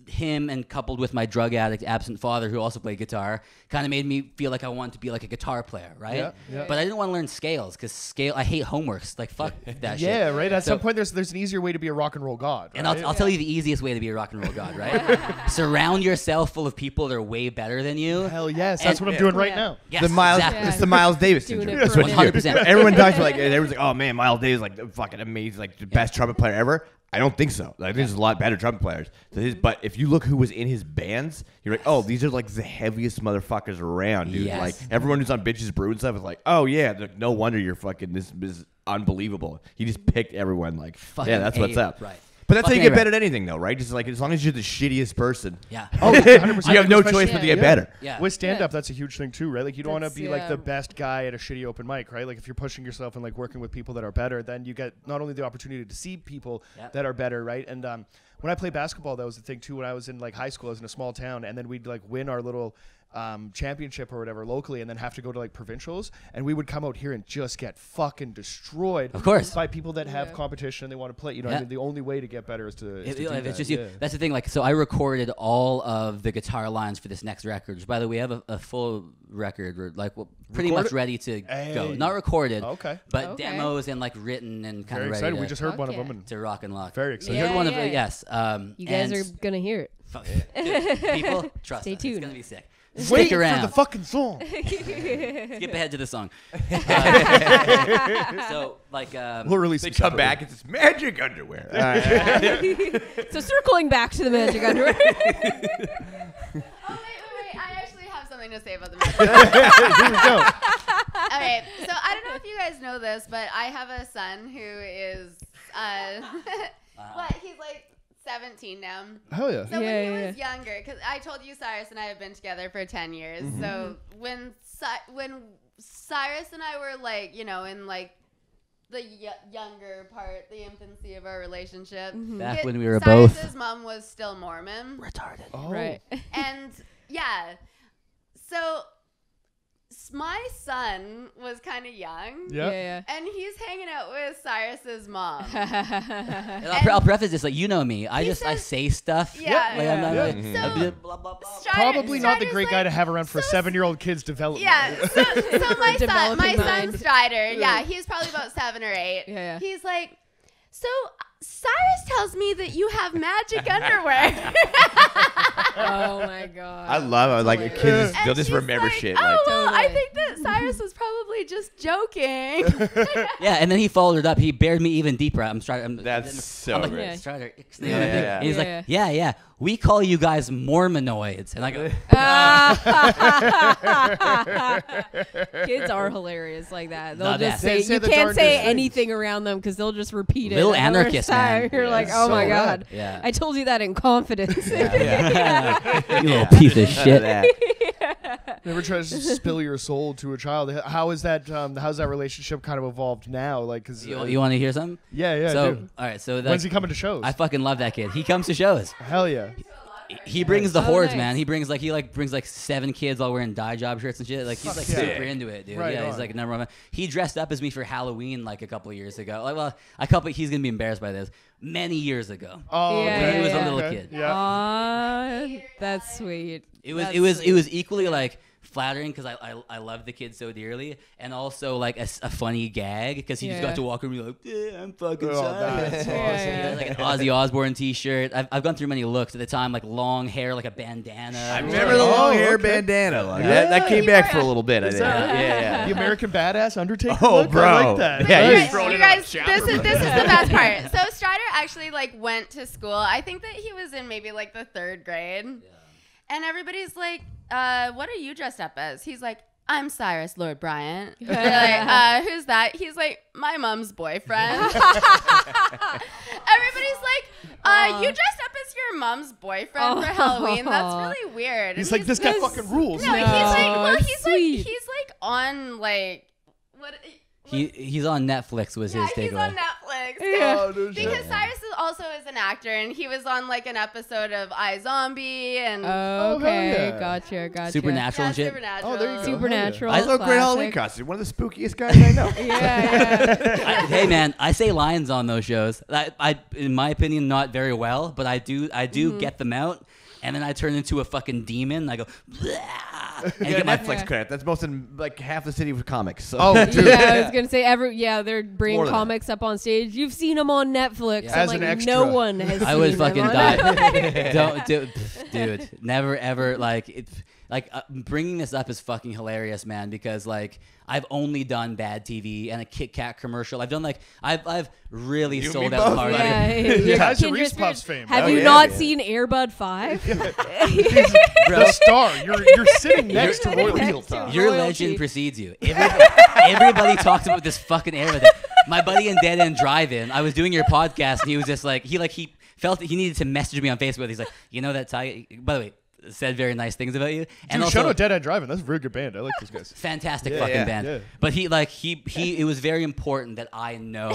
him and coupled with my drug addict absent father who also played guitar kind of made me feel like I wanted to be like a guitar player, right? But I didn't want to learn scales because I hate homeworks. Like fuck that shit. Yeah, right. At some point, there's an easier way to be a rock and roll god. Right? And I'll tell you the easiest way to be a rock and roll god, right? Surround yourself full of people that are way better than you. Hell yes, that's what I'm doing right now. Yes, It's the Miles Davis syndrome. That's what 100%. Everyone talks about everyone's like, oh man, Miles Davis is like the fucking amazing, like the best trumpet player ever. I don't think so. I think there's a lot better trumpet players. But if you look who was in his bands, you're like, oh, these are like the heaviest motherfuckers around, dude. Yes. Like everyone who's on Bitches Brew and stuff is like, oh yeah, no wonder you're fucking this unbelievable. He just picked everyone like, Fucking yeah, that's what's A, up. right. But that's how you Fucking get A, better at anything, though, right? Just like as long as you're the shittiest person, Yeah. Oh, 100%. you have no Especially- choice but to get better. Yeah. With stand-up, that's a huge thing too, right? Like you don't want to That's- be like the yeah. best guy at a shitty open mic, right? Like if you're pushing yourself and like working with people that are better, then you get not only the opportunity to see people Yep. that are better, right? And when I played basketball, that was the thing too. When I was in like high school, I was in a small town, and then we'd like win our little championship or whatever locally, and then have to go to like provincials, and we would come out here and just get fucking destroyed. Of course. by people that have Yeah. competition and they want to play. You know, Yeah. I mean, the only way to get better is to. Is to do If it's that. just you. Yeah. That's the thing. Like, so I recorded all of the guitar lines for this next record. Which, by the way, we have a full record. We're like pretty much Recorded? ready to go. Hey. Not recorded, Okay. but Okay. demos and like written and kind Very of ready excited. to, We just heard Fuck one yeah. of them, and to rock and lock. very So excited. you heard Yeah, one of yeah. yes. You guys and are gonna hear it. fuck, dude, people trust Stay us. tuned. It's gonna be sick. Wait Stick for around. the fucking song. Skip ahead to the song. So like We'll release. They some come separately. back, it's magic underwear. So circling back to the magic underwear. Oh, wait. I actually have something to say about the magic. Here we go. Okay, so I don't know if you guys know this, but I have a son who is, what, he's like 17 now. Hell yeah. So Yeah, when he yeah, was younger, because I told you Cyrus and I have been together for 10 years. So when Cyrus and I were like, you know, in like the younger part, the infancy of our relationship. Back when we were both Cyrus's mom was still Mormon. retarded. Oh. Right. And yeah, so my son was kind of young. Yeah. Yeah. And he's hanging out with Cyrus's mom. Yeah. And I'll preface this like you know me. I says- say stuff. Yeah. Like, I'm not Yeah. like, So- I'll be blah blah blah. Probably not the Strider's great guy like- to have around for so 7-year-old kids development. Yeah, so my Developing son mind. Strider, yeah, he's probably about 7 or 8. Yeah. He's like, so Cyrus tells me that you have magic underwear. Oh my god. I love it. Like, kids, And they'll just she's remember like, shit. Oh, Like, well, I Totally. think that Cyrus was probably just joking. Yeah, and then he followed it up. He buried me even deeper. I'm trying. That's so I'm like, great. Yeah. Strider. Yeah, yeah. And he's Yeah. like, yeah. We call you guys Mormonoids, and I go, Kids are hilarious like that. They'll Not just bad. say They say you the can't say darndest anything around them because they'll just repeat it. Little another anarchist, time. man. You're Yeah, like, it's oh so my rad. god. yeah. I told you that in confidence. You little piece of shit. Never try to spill your soul to a child. How is that? How's that relationship kind of evolved now? Like, cause You want to hear something? yeah, yeah. I So, do. all right. So When's that, he coming to shows? I fucking love that kid. He comes to shows. Hell yeah. He brings the Oh, hordes, nice. man. He brings like 7 kids all wearing dye job shirts and shit. Like he's like yeah. super into it, dude. Right yeah, he's on. like number one. He dressed up as me for Halloween like a couple of years ago. Like, well, he's gonna be embarrassed by this. Many years ago. Oh, Yeah, okay. yeah, He was a little Okay. kid. Yeah. Aw, that's sweet. It was That's it was sweet. it was equally like flattering because I love the kid so dearly, and also like a funny gag because he just Yeah. got to walk around and be like, yeah, I'm fucking Oh, Cyrus. that's Yeah, awesome. He yeah. had like an Ozzy Osbourne T-shirt. I've gone through many looks at the time, like long hair, like a bandana. I It was remember the like- long hair okay. bandana. Like, Yeah. that came You back were- for a little bit, I think. Yeah, The American Badass Undertaker. Oh, look? bro. I like that. Yeah, You he's guys, throwing you it on guys, a chopper. this is the best part. So Strider actually like went to school. I think that he was in maybe like the 3rd grade. And everybody's like, what are you dressed up as? He's like, I'm Cyrus, Lord Bryant. They're like, who's that? He's like, my mom's boyfriend. Everybody's like, you dressed up as your mom's boyfriend for Halloween. That's really weird. He's And like, this guy fucking rules. No, he's like, well, it's he's sweet. like, he's like on like, what? He's on Netflix was Yeah, his he's takeaway. on Netflix. Yeah. Oh, no shit. Because Cyrus is also is an actor, and he was on like an episode of iZombie and hell Okay, yeah. gotcha. Supernatural and shit. Supernatural. Oh, there you go. Supernatural. I love great Halloween classic. costume. One of the spookiest guys I know. Yeah. Hey man, I say lines on those shows. I in my opinion, not very well, but I do get them out, and then I turn into a fucking demon. I go, "Blah," and Yeah, get my Netflix Yeah. credit. That's most in like half the city with comics. So. Oh, dude. Yeah, I was gonna say they're bringing More than that. comics up on stage. You've seen them on Netflix. Yeah. I'm As like, an extra. no one has. I would seen them fucking on die. Don't do, dude. Never ever like it. Like bringing this up is fucking hilarious, man. Because like I've only done bad TV and a Kit Kat commercial. I've done like I've really You and sold me out both, hard. buddy. Yeah, Yeah, how's your Kindred Reese Spirit. Puffs fame? Have Oh, you yeah, not man. seen Airbud 5? Bro, The star. You're sitting next to You're- royalty. next to your royalty. legend precedes you. Everybody talks about this fucking era. my buddy in Dead End Drive-In, I was doing your podcast, and he was just like, he felt that he needed to message me on Facebook. He's like, you know that Ty, by the way, said very nice things about you. And Dude, also, shout out Dead End Driving. That's a very good band. I like those guys. fantastic Yeah, fucking yeah, band. yeah. But it was very important that I know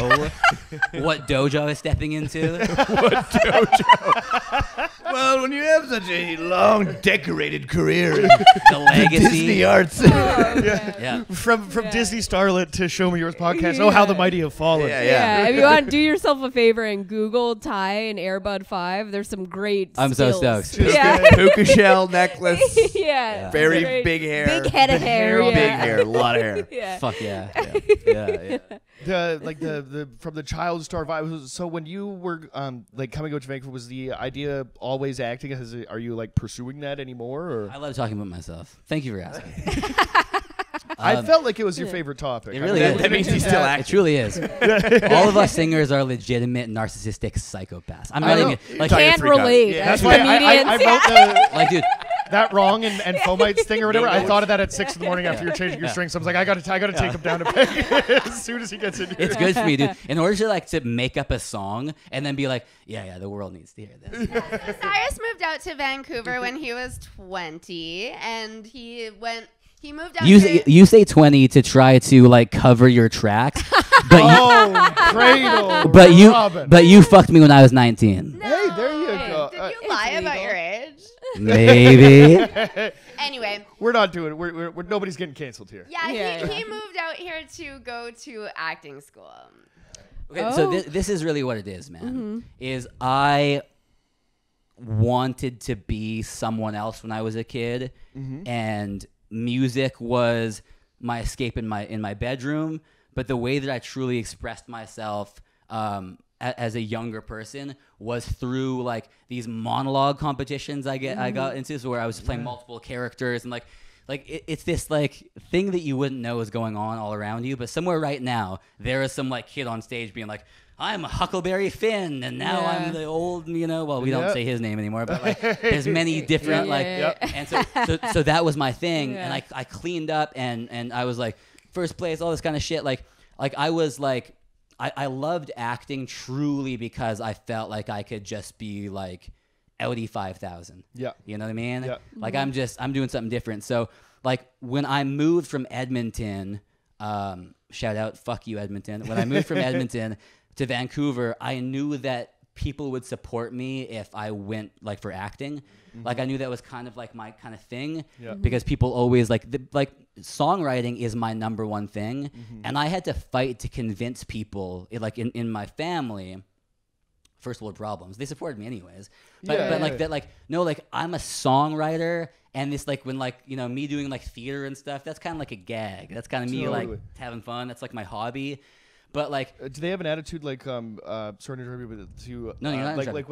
what dojo I was stepping into. Well, when you have such a long, decorated career in The legacy. Disney arts. Yeah. From Disney Starlet to Show Me Yours podcast. Oh, how the mighty have fallen. Yeah. If you want, do yourself a favor and Google Ty and Airbud 5. There's some great I'm so skills. stoked. Yeah. Puka shell necklace. Yeah. Very Great. big hair. Big head of hair. Big Yeah. hair. A lot of hair. Yeah. Fuck yeah. Yeah. The from the child star vibe. So when you were like coming out to Vancouver, was the idea always acting? Are you like pursuing that anymore? Or I love talking about myself. Thank you for asking. I felt like it was your favorite topic. It really That, is. that means he's still It acting. truly is. All of us singers are legitimate narcissistic psychopaths. I'm not know. even like, Can't freak out. relate. Yeah. That's as why I comedians. wrote the, like, dude. that wrong and fomites thing or whatever. No, I thought of that at 6 a.m. after you're changing your strings. So I was like, I gotta take him down to peg as soon as he gets in here. It's good for me, dude. In order to make up a song and then be like, yeah, the world needs to hear this. Cyrus moved out to Vancouver when he was 20, and he moved out here. You say 20 to try to like cover your tracks, but Cradle. Robin. but you fucked me when I was 19. No. Hey, there you go. Did you lie it's about legal. your age? Maybe. Anyway, We're not doing it. We're nobody's getting canceled here. yeah, he moved out here to go to acting school. Okay, so Oh. this is really what it is, man. Is I wanted to be someone else when I was a kid, and music was my escape in my bedroom. But the way that I truly expressed myself as a younger person was through like these monologue competitions I got into, so where I was playing multiple characters and like it's this like thing that you wouldn't know is going on all around you, but somewhere right now there is some like kid on stage being like, I'm Huckleberry Finn, and now Yeah. I'm the old, well, we don't Yeah. say his name anymore, but like there's many different Yeah. and so that was my thing, Yeah. and I cleaned up and I was like first place, all this kind of shit, like I was like I loved acting truly because I felt like I could just be like Audi 5000. Yeah. You know what I mean? Yeah. Like I'm doing something different. So like when I moved from Edmonton, shout out, fuck you, Edmonton. When I moved from Edmonton to Vancouver, I knew that people would support me if I went like for acting. Like I knew that was kind of like my kind of thing, Yeah. because people always like songwriting is my number one thing, and I had to fight to convince people like in my family. First world problems. They supported me anyways, but Yeah. like that, like no, like I'm a songwriter, and this like when like me doing like theater and stuff, that's kind of like a gag. That's kind of me like Totally. having fun. That's like my hobby. But like Do they have an attitude like sorry to interrupt you, but to No, you're not like interrupting.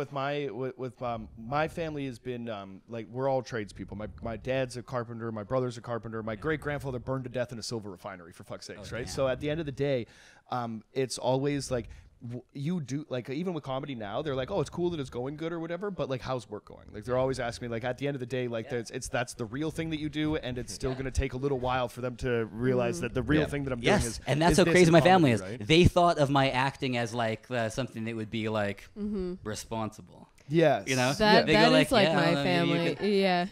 with my family has been like we're all tradespeople. My dad's a carpenter, my brother's a carpenter, my great grandfather burned to death in a silver refinery, for fuck's sakes, right? damn. So at the end of the day, it's always like you do, like even with comedy now, they're like, oh, it's cool that it's going good or whatever, but like how's work going? Like they're always asking me, like at the end of the day, like that's the real thing that you do, and it's still going to take a little while for them to realize that the real thing that I'm doing yes, is and that's is how this crazy in my comedy, family is. right? They thought of my acting as like something that would be like responsible. Yes. You know? That They go is like, like yeah, my I don't know, you family. could- Yeah.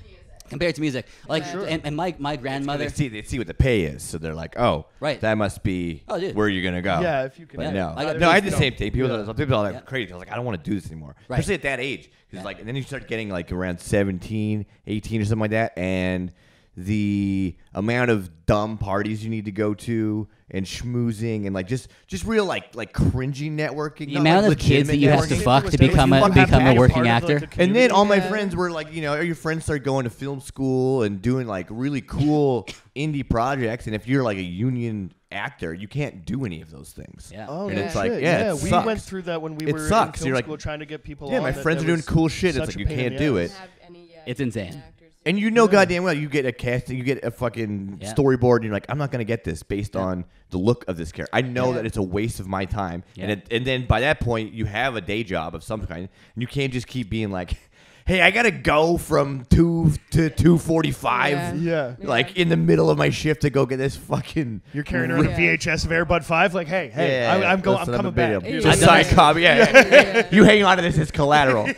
Compared to music, like Sure. and my grandmother. They see what the pay is, so they're like, oh, Right. that must be Oh, dude. where you're gonna go. Yeah, if you can. But Yeah. no, I got no, I had these, the same thing. People, some people are like Yeah. crazy. I was like, I don't want to do this anymore, Right. especially at that age. Because like, and then you start getting like around 17, 18 or something like that, and the amount of dumb parties you need to go to and schmoozing and like just real like cringy networking. The not, amount like, of kids that legitimate you have networking. to fuck to Like, become you a have to become be a part working of, like, actor. the And then all my Yeah. friends were like, your friends started going to film school and doing like really cool indie projects. And if you're like a union actor, you can't do any of those things. Yeah. Oh, And no it's like, shit. yeah, it we sucks. went through that when we It were sucks. in film You're like- school trying to get people Yeah, on. my that- friends that are doing was cool shit. It's such like a you pain in can't the do ass. it. It's insane. And you know goddamn well, you get a casting, you get a fucking Yeah. storyboard, and you're like, I'm not going to get this based on the look of this character. I know that it's a waste of my time. Yeah. And then by that point, you have a day job of some kind, and you can't just keep being like, hey, I gotta go from 2 to 2:45. Yeah. Like in the middle of my shift to go get this fucking. You're carrying around a VHS of Airbud 5. Like, hey, I'm coming back. Just side copy. Yeah. You hang on to this as collateral.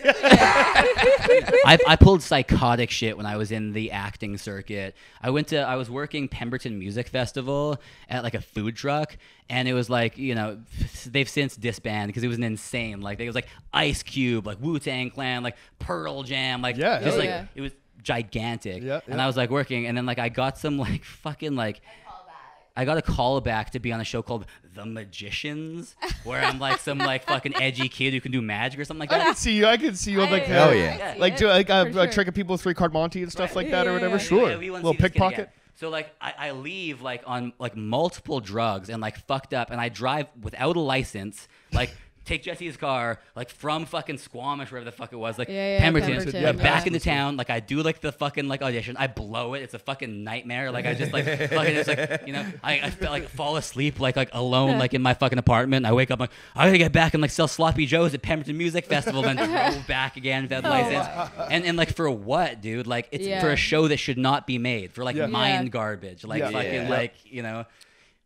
I pulled psychotic shit when I was in the acting circuit. I was working Pemberton Music Festival at like a food truck, and it was like, you know, they've since disbanded because it was an insane, like it was like Ice Cube, like Wu-Tang Clan, like Pearl Jam, like it was gigantic. And I was like working, and then like I got some like fucking like I got a call back to be on a show called The Magicians, where I'm like some like fucking edgy kid who can do magic or something like that. I can see you on like Hell yeah. like do like tricking people with 3-card Monty and stuff like that or whatever. Sure. Little pickpocket. So like I leave like on like multiple drugs and like fucked up, and I drive without a license, like take Jessie's car like from fucking Squamish, wherever the fuck it was, like Pemberton, like back into town. Like I do like the fucking like audition, I blow it. It's a fucking nightmare. Like I just like fucking just like, you know, I felt like fall asleep like alone like in my fucking apartment. I wake up like I gotta get back and like sell sloppy joes at Pemberton Music Festival, then drove back again without license. And like for what, dude? Like it's for a show that should not be made, for like mind garbage, like fucking like, you know.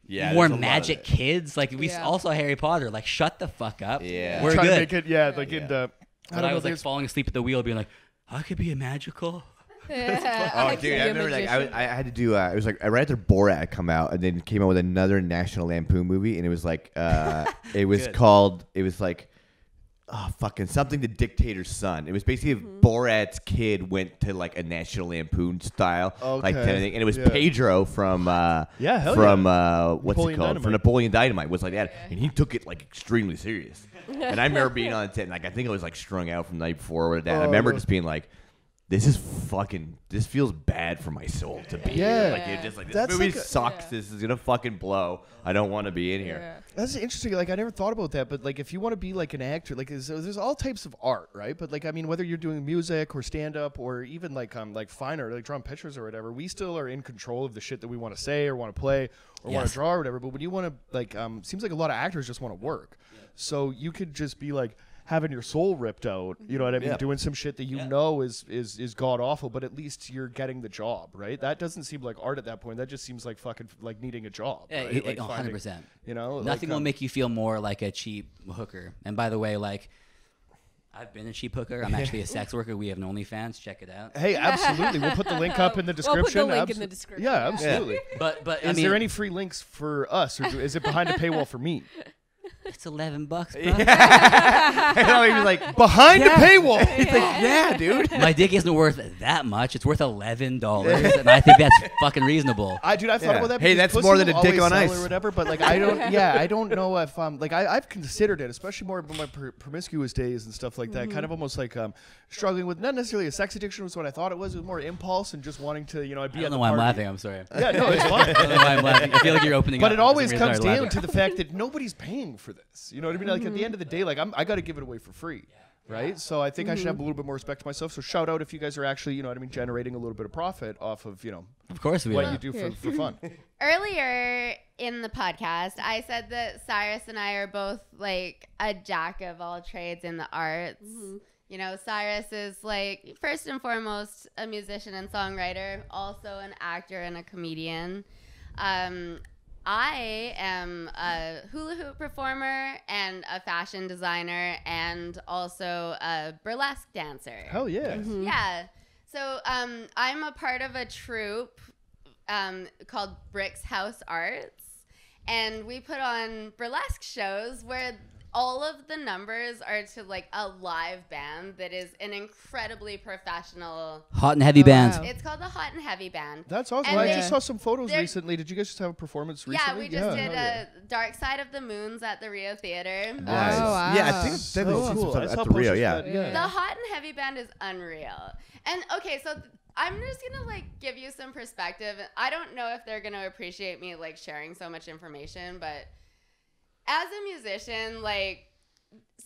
Yeah, more magic kids. Like we also Harry Potter. Like shut the fuck up. Yeah, we're trying good. to make it, like into. I was like falling asleep at the wheel, being like, I could be a magical. Oh, dude, I remember like I had to do. It was like right after Borat come out, and then came out with another National Lampoon movie, and it was like it was called. It was like. Oh, fucking something, The Dictator's Son. It was basically Borat's kid went to like a National Lampoon style, like kind of thing, and it was Pedro from what's it called? From Napoleon Dynamite was like that, and he took it like extremely serious. And I remember being on set, and like I think I was like strung out from the night before or that. I remember just being like, this feels bad for my soul to be here. Like it just like this movie sucks. This is gonna fucking blow. I don't want to be in here. That's interesting. Like I never thought about that, but like if you want to be like an actor, like there's all types of art, right? But like I mean, whether you're doing music or stand up or even like fine art, like drawing pictures or whatever, we still are in control of the shit that we want to say or want to play or want to draw or whatever. But when you want to like, seems like a lot of actors just want to work. So you could just be like having your soul ripped out, you know what I mean? Doing some shit that you know is god awful, but at least you're getting the job, right? That doesn't seem like art at that point. That just seems like fucking like needing a job. Yeah, right? like 100%. You know, nothing will make you feel more like a cheap hooker. And by the way, like I've been a cheap hooker. I'm actually a sex worker. We have an OnlyFans. Check it out. Hey, absolutely. We'll put the link up in the description. We'll put the link in the description. Yeah, absolutely. But is there any free links for us, or is it behind a paywall for me? It's $11, bro. He was like behind a paywall. It's like, yeah, dude. My dick isn't worth that much. It's worth $11, and I think that's fucking reasonable. I thought about that. Hey, that's more than a dick on ice or whatever. But like, I don't. Yeah, I don't know if like I've considered it, especially more in my promiscuous days and stuff like that. Kind of almost like struggling with not necessarily a sex addiction was what I thought it was. It was more impulse and just wanting to, you know, I'd be. I don't know why I'm laughing. I'm sorry. Yeah, no, it's fine. I don't know why I'm laughing. I feel like you're opening. But up it always comes down to the fact that nobody's paying for this. You know what I mean? Like at the end of the day, like I got to give it away for free, right? So I think I should have a little bit more respect to myself. So shout out if you guys are actually, you know what I mean, generating a little bit of profit off of, you know, of course what you do for fun. Earlier in the podcast, I said that Cyrus and I are both like a jack of all trades in the arts. You know, Cyrus is like first and foremost a musician and songwriter, also an actor and a comedian. I am a hula hoop performer and a fashion designer and also a burlesque dancer. Hell yeah. Yeah. So I'm a part of a troupe called Bricks House Arts. And we put on burlesque shows where all of the numbers are to like a live band that is an incredibly professional hot and heavy band. Wow. It's called the Hot and Heavy Band. That's awesome. And I just saw some photos recently. Did you guys just have a performance recently? Yeah, we just did a Dark Side of the Moons at the Rio Theater. Nice. Oh, wow. Yeah, I think it's definitely cool. at the Rio. Yeah. The Hot and Heavy Band is unreal. And okay, so I'm just gonna like give you some perspective. I don't know if they're gonna appreciate me like sharing so much information, but as a musician, like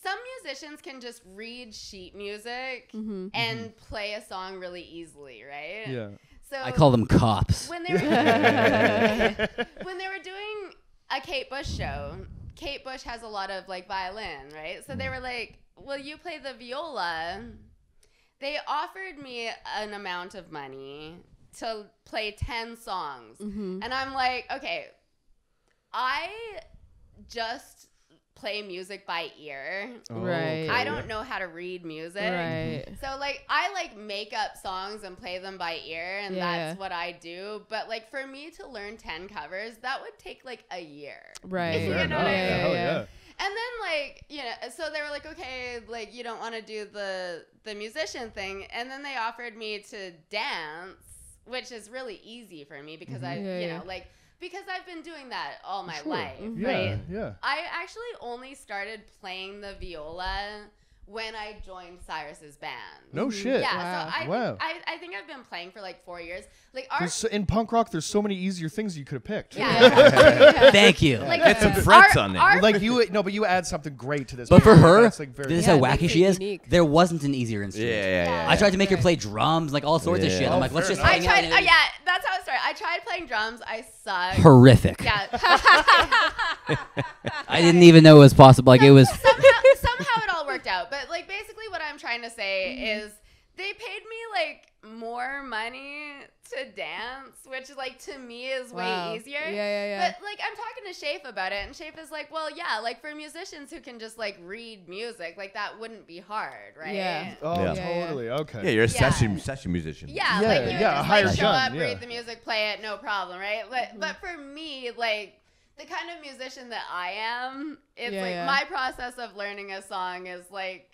some musicians can just read sheet music and play a song really easily, right? Yeah. So I call them cops. when they were doing a Kate Bush show, Kate Bush has a lot of like violin, right? So they were like, "Will you play the viola?" they offered me an amount of money to play 10 songs. And I'm like, okay, I just play music by ear. Right. I don't know how to read music. Right. So like I like make up songs and play them by ear, and that's what I do. But like for me to learn 10 covers, that would take like a year. Right. You know what I mean? Hell yeah. And then like, you know, so they were like, okay, like you don't want to do the musician thing. And then they offered me to dance, which is really easy for me because you know, like, because I've been doing that all my life, right? Yeah. I actually only started playing the viola when I joined Cyrus's band. No shit. Yeah, Wow. so I think I've been playing for like 4 years. Like In punk rock, there's so many easier things you could have picked. yeah. Thank you. Like, Get some frets on there. Like but you add something great to this. But for her, that's, like, very this is Yeah, how makes wacky it she is. unique. There wasn't an easier instrument. Yeah. I tried to make her play drums, like all sorts of Yeah. shit. I'm Oh, like, let's fair just enough. I hang out. tried. and- Yeah, that's how it started. I tried playing drums. I sucked. Horrific. Yeah. I didn't even know it was possible. Like it was. Somehow it all worked out. But like basically what I'm trying to say is they paid me like more money to dance, which like to me is Wow. way easier. Yeah. But like I'm talking to Shafe about it, and Shafe is like, well, yeah, like for musicians who can just like read music, like that wouldn't be hard, right? Yeah. Oh, Yeah. totally. Okay. Yeah, you're a Yeah. session musician. Yeah, Yeah, like you would yeah, just hired like show gun, up, yeah. read the music, play it, no problem, right? But for me, like the kind of musician that I am, it's Yeah, like yeah. my process of learning a song is like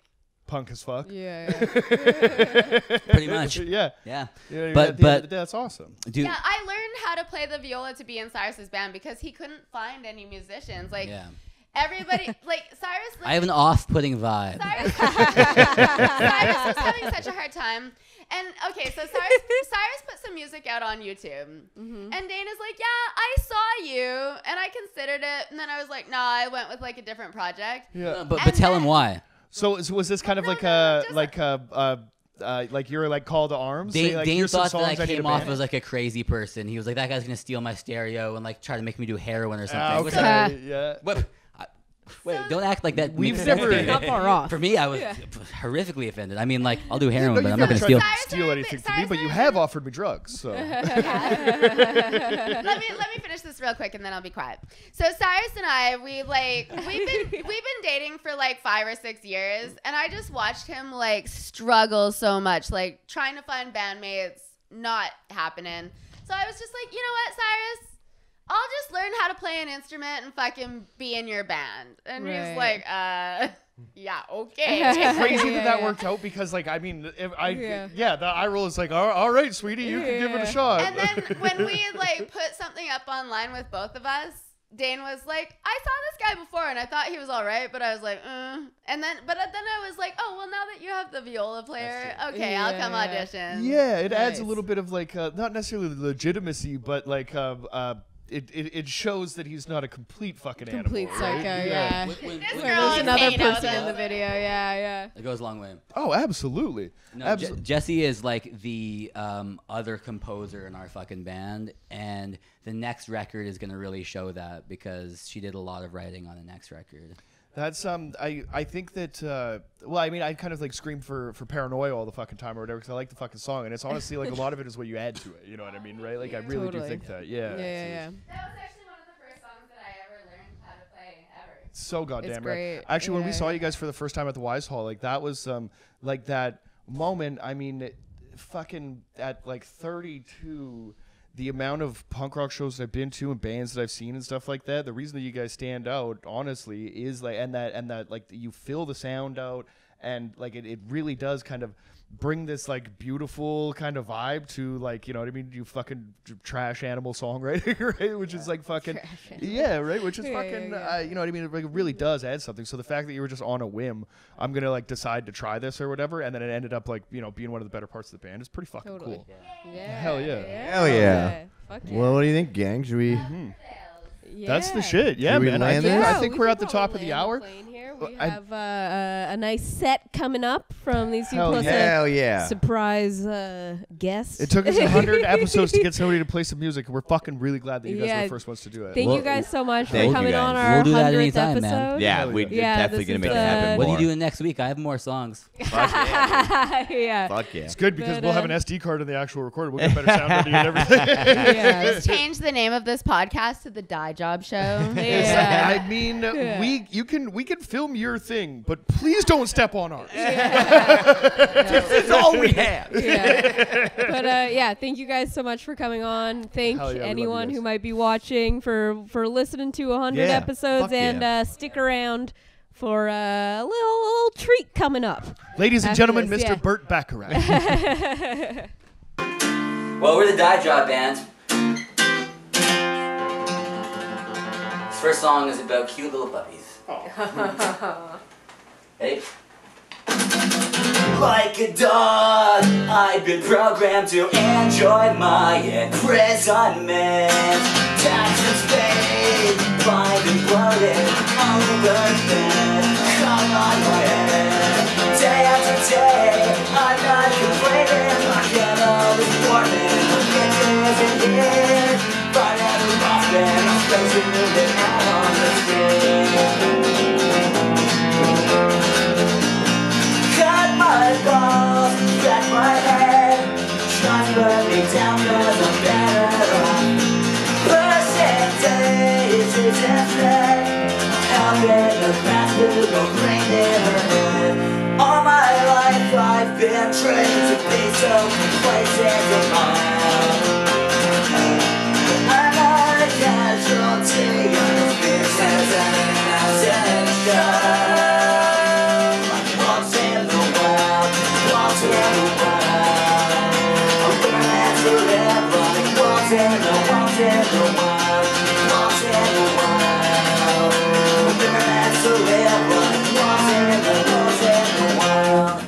Punk as fuck. Yeah. Pretty much. Yeah. Yeah. Yeah, But- at the end of the but- day, that's awesome. Dude. yeah, I learned how to play the viola to be in Cyrus's band because he couldn't find any musicians. Like Yeah. everybody, like Cyrus. Like, I have an off-putting vibe. Cyrus was having such a hard time. And okay, so Cyrus put some music out on YouTube. And Dane is like, yeah, I saw you. And I considered it. And then I was like, nah, I went with like a different project. Yeah. But And tell him then- why. So was this kind of like like you're like call to arms? Say, like, Dane here's some thought that I songs need came to off ban? as like a crazy person. He was like, that guy's gonna steal my stereo and like try to make me do heroin or something. Ah, Which, okay. like, Yeah. what? Wait, don't act like that. We've makes never- sense. Not far off. For me, I was horrifically offended. I mean, like, I'll do heroin, No, but you've I'm not never gonna steal. tried to steal anything from me, but you have offered me drugs. So let me finish this real quick and then I'll be quiet. So Cyrus and I, we've been dating for like 5 or 6 years, and I just watched him like struggle so much, like trying to find bandmates, not happening. So I was just like, you know what, Cyrus? I'll just learn how to play an instrument and fucking be in your band. And he's Right. like, yeah, okay. it's crazy Yeah, that yeah. worked out because like I mean if Yeah. the eye roll is like all right, sweetie, you can give it a Yeah. shot. And then when we like put something up online with both of us, Dane was like, I saw this guy before and I thought he was all right, but I was like, and then I was like, oh well, now that you have the viola player, okay, I'll come Yeah. audition. Yeah, it adds a Nice. little bit of like not necessarily legitimacy, but like it shows that he's not a complete fucking Complete animal. right? psycho. Yeah. This There's girl is another hanging out person with in the us. video. Yeah. It goes a long way. Oh, absolutely. No, Jessie is like the other composer in our fucking band, and the next record is gonna really show that because she did a lot of writing on the next record. That's I think that well I mean I kind of like scream for paranoia all the fucking time or whatever because I like the fucking song and it's honestly like a lot of it is what you add to it, you know what I mean, right? Like I really do Totally. think that. Yeah. Yeah. That was actually one of the first songs that I ever learned how to play ever. So goddamn It's right. great. Actually, when we Yeah, saw yeah. you guys for the first time at the Wise Hall, like that was like that moment. I mean, fucking at like 32, the amount of punk rock shows I've been to and bands that I've seen and stuff like that. The reason that you guys stand out, honestly, is like and that like you fill the sound out and like it really does kind of bring this like beautiful kind of vibe to like, you know what I mean, you fucking trash animal songwriting, right? Which is like fucking right, which is Yeah, fucking yeah. you know what I mean, it like, really does add something. So the fact that you were just on a whim, I'm gonna like decide to try this or whatever, and then it ended up like, you know, being one of the better parts of the band is pretty fucking Totally. cool. Yeah. Hell yeah. Hell yeah. Fuck yeah. Well, what do you think, gang? Should we? That's the Yeah. shit. Yeah, Should we man. land I this? think we we're could at the top of probably the land hour. plane here. we have a nice set coming up from these two Hell plus Hell a yeah. surprise guest. It took us 100 episodes to get somebody to play some music, and we're fucking really glad that you guys were the first ones to do it. Thank you guys so much for Thank you coming guys. on our We'll do that 100th anytime, man. episode. Yeah, Hell we're yeah. definitely this going to is, make it happen What are more. you doing next week? I have more songs. Fuck yeah. Yeah. Fuck yeah. It's good because But, we'll have an SD card in the actual recorder. We'll get better sound ready and everything. Yeah. Just change the name of this podcast to the Die Job Show. Yeah. I mean, we can film your thing, but please don't step on ours. That's all we have. Yeah. But yeah, thank you guys so much for coming on. Thank Hell yeah, we love you anyone guys. who might be watching for listening to 100 Yeah, episodes, fuck and yeah. stick around for a little treat coming up. Ladies and After gentlemen, this, Mr. yeah. Burt Bacharach. Well, we're the Die Job Band. This first song is about cute little puppies. Hey. Like a dog, I've been programmed to enjoy my imprisonment. Taxes paid, blind and bloated, overfed, hung on my head. Day after day, I'm not complaining. My kennel is warming, my kitchen isn't here. But every often, I'm supposed to move it out on the screen. Cut my balls, crack my head, try to put me down 'cause I'm better off. Percentage is instead, helping the fast food go brain in her head. All my life I've been trained to be so complacent and mild. I'm not a casualty of this business and attention. Once in the wild, once in the wild. I'm burning to live like once in the wild, once in the wild. I'm burning to live like once in the wild.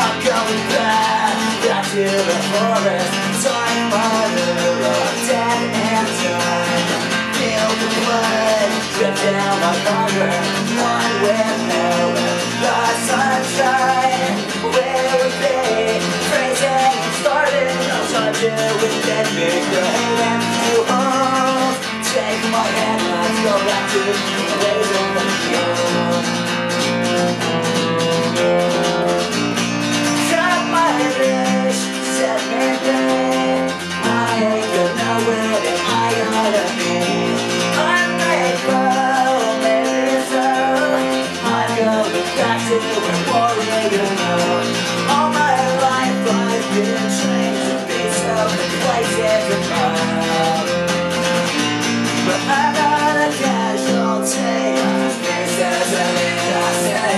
I'm going back to the forest, time under a dead end time. Feel the blood drip down my hunger, one with heaven, the sunshine. Where would they phrasing started? I'll touch it with that big haven to hold. Take my hand, let's go back to the days of the young. Cut my wish, set me free. I ain't gonna win it, I gotta be. I'm grateful, maybe so. I'm going back to where warrior known. All my life I've been trained to be so complacent and proud. But I'm not a casualty of this business and innocent.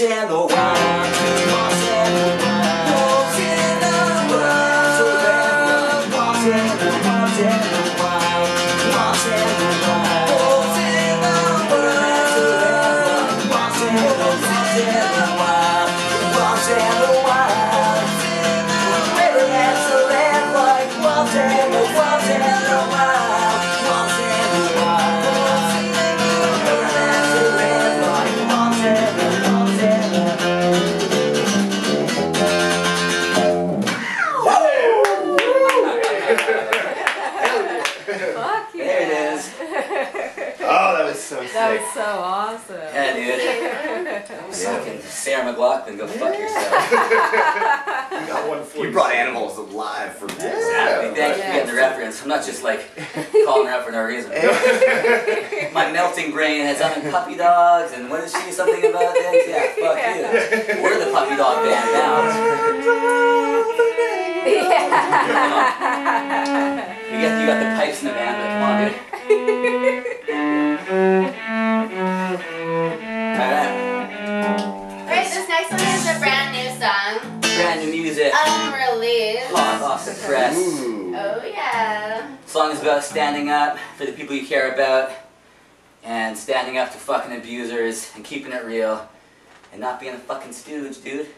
In the wild, once in the wild, once in the wild, so that once in the wild, once in the wild, once in the wild, once in the wild, once in the wild, never meant to live like once in the wild, once in the wild, once in the wild, never meant to live like once in the wild. Yeah. so sick. That was so awesome. Yeah, dude. Fucking Sarah McLachlan, go fuck yourself. We got one for You brought animals alive for this. Exactly. Thank you for getting the reference. I'm not just like calling her out for no reason. My melting brain has on puppy dogs, and what is she? Something about this? Yeah, fuck you. We're the puppy dog band now. You got the pipes in the band, but come on, dude. Alright. Alright, this next one is a brand new song. Brand new music. Unreleased. Hot off the press. Oh yeah. Song is about standing up for the people you care about, and standing up to fucking abusers, and keeping it real, and not being a fucking stooge, dude.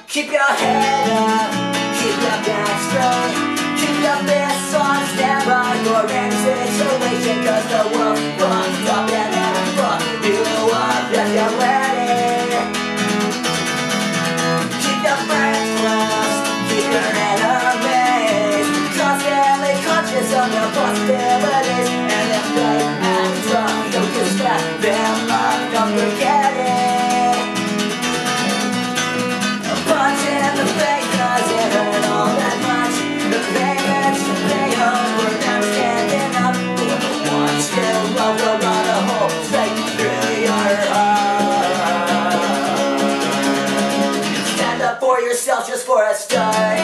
Keep your head up, keep your back strong, keep your fists on standby for any situation, cause the world won't stop and never fuck you up if you're ready. Keep your friends close, keep your enemies constantly conscious of your possibilities, and if they act drunk, you can step them up, don't forget it. Punch in the face doesn't hurt all that much. The pain that you pay over them standing up for the ones you love will run a hole straight through your heart. Stand up for yourself just for a start.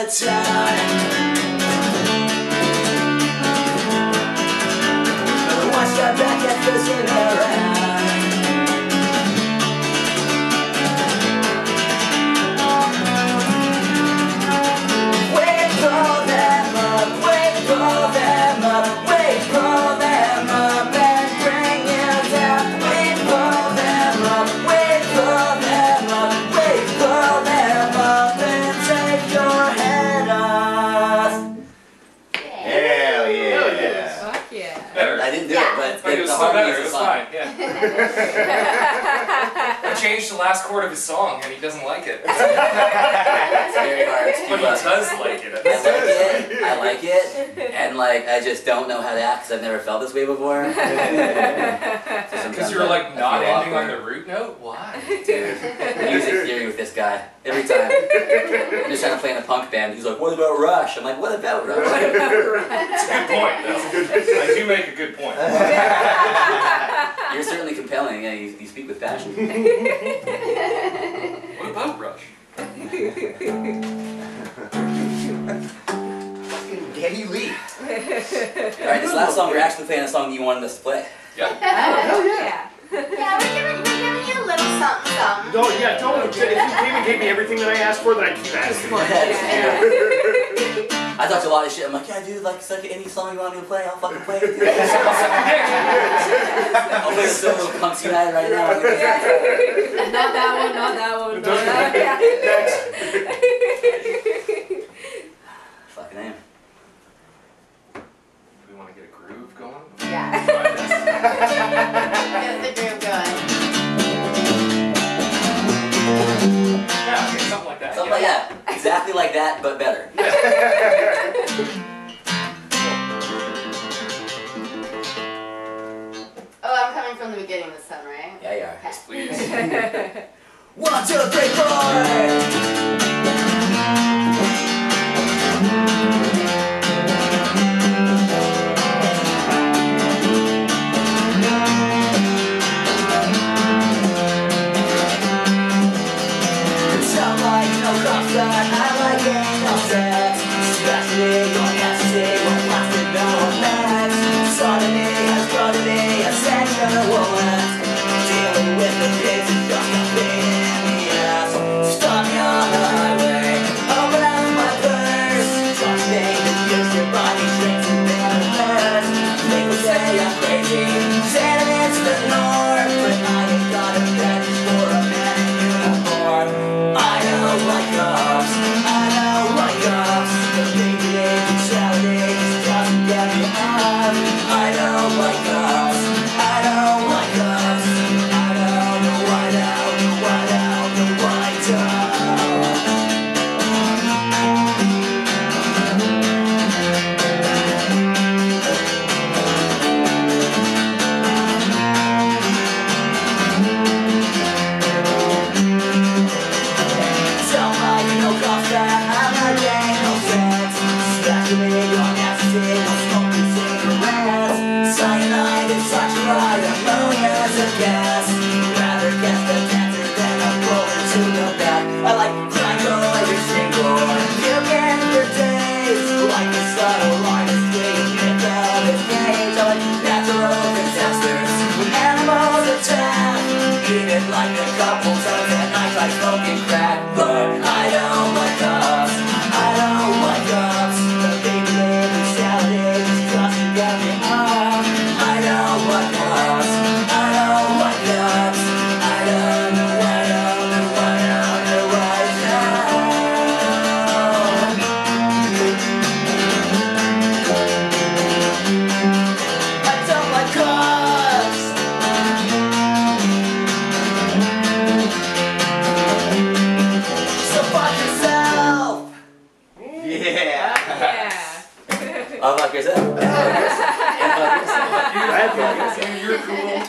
Town. Watch your back and listen around. Wait, pull them up, wait, pull them up, wait, pull them up and bring you down. Wait, pull them up, wait, pull them up, wait, pull them up and take your head off. Hell yeah. Fuck yeah. Better. I didn't do it, but But it was the still harmony better. It is was fine. fine. Yeah. I changed the last chord of his song, and he doesn't like it. It's very hard to But he keep up. does like it. I like it, and like I just don't know how to act because I've never felt this way before. Because you're like not ending on the root note? Why? Dude, music theory with this guy every time. I'm just trying to play in a punk band. He's like, "What about Rush?" I'm like, "What about Rush?" That's a good point. I do make a good point. You're certainly compelling. Yeah, you speak with passion. What about Rush? Fucking Geddy Lee. All right, this last song we're actually playing a song you wanted us to play. Yeah. Oh, yeah. Yeah, we're giving you a little something, something. No, yeah, don't. If you came and gave me everything that I asked for, then I keep asking. I talked a lot of shit. I'm like, yeah, dude, like, it's like any song you want me to play, I'll fucking play it. Dude. I'll play the solo Punks United right now. Not that one, not that one. Not that one. Fucking name. Do we want to get a groove going? Yeah. Try this. Get the groove going. Yeah, okay, something like that. Something like that. Exactly like that, but better. Oh, I'm coming from the beginning this time, right? Yeah, you are. Yes, please. 1, 2, 3, 4. Dealing with the kids is just a pain in the ass. Stop like a couple times and I tried smoking crack, but I don't like cops. I don't like cops. The baby baby salad is crossing down the arm. I don't like cops. I don't like cops. I don't know right now. I don't like cops. So fuck yourself. Yeah. Oh, fuck yourself. You're cool.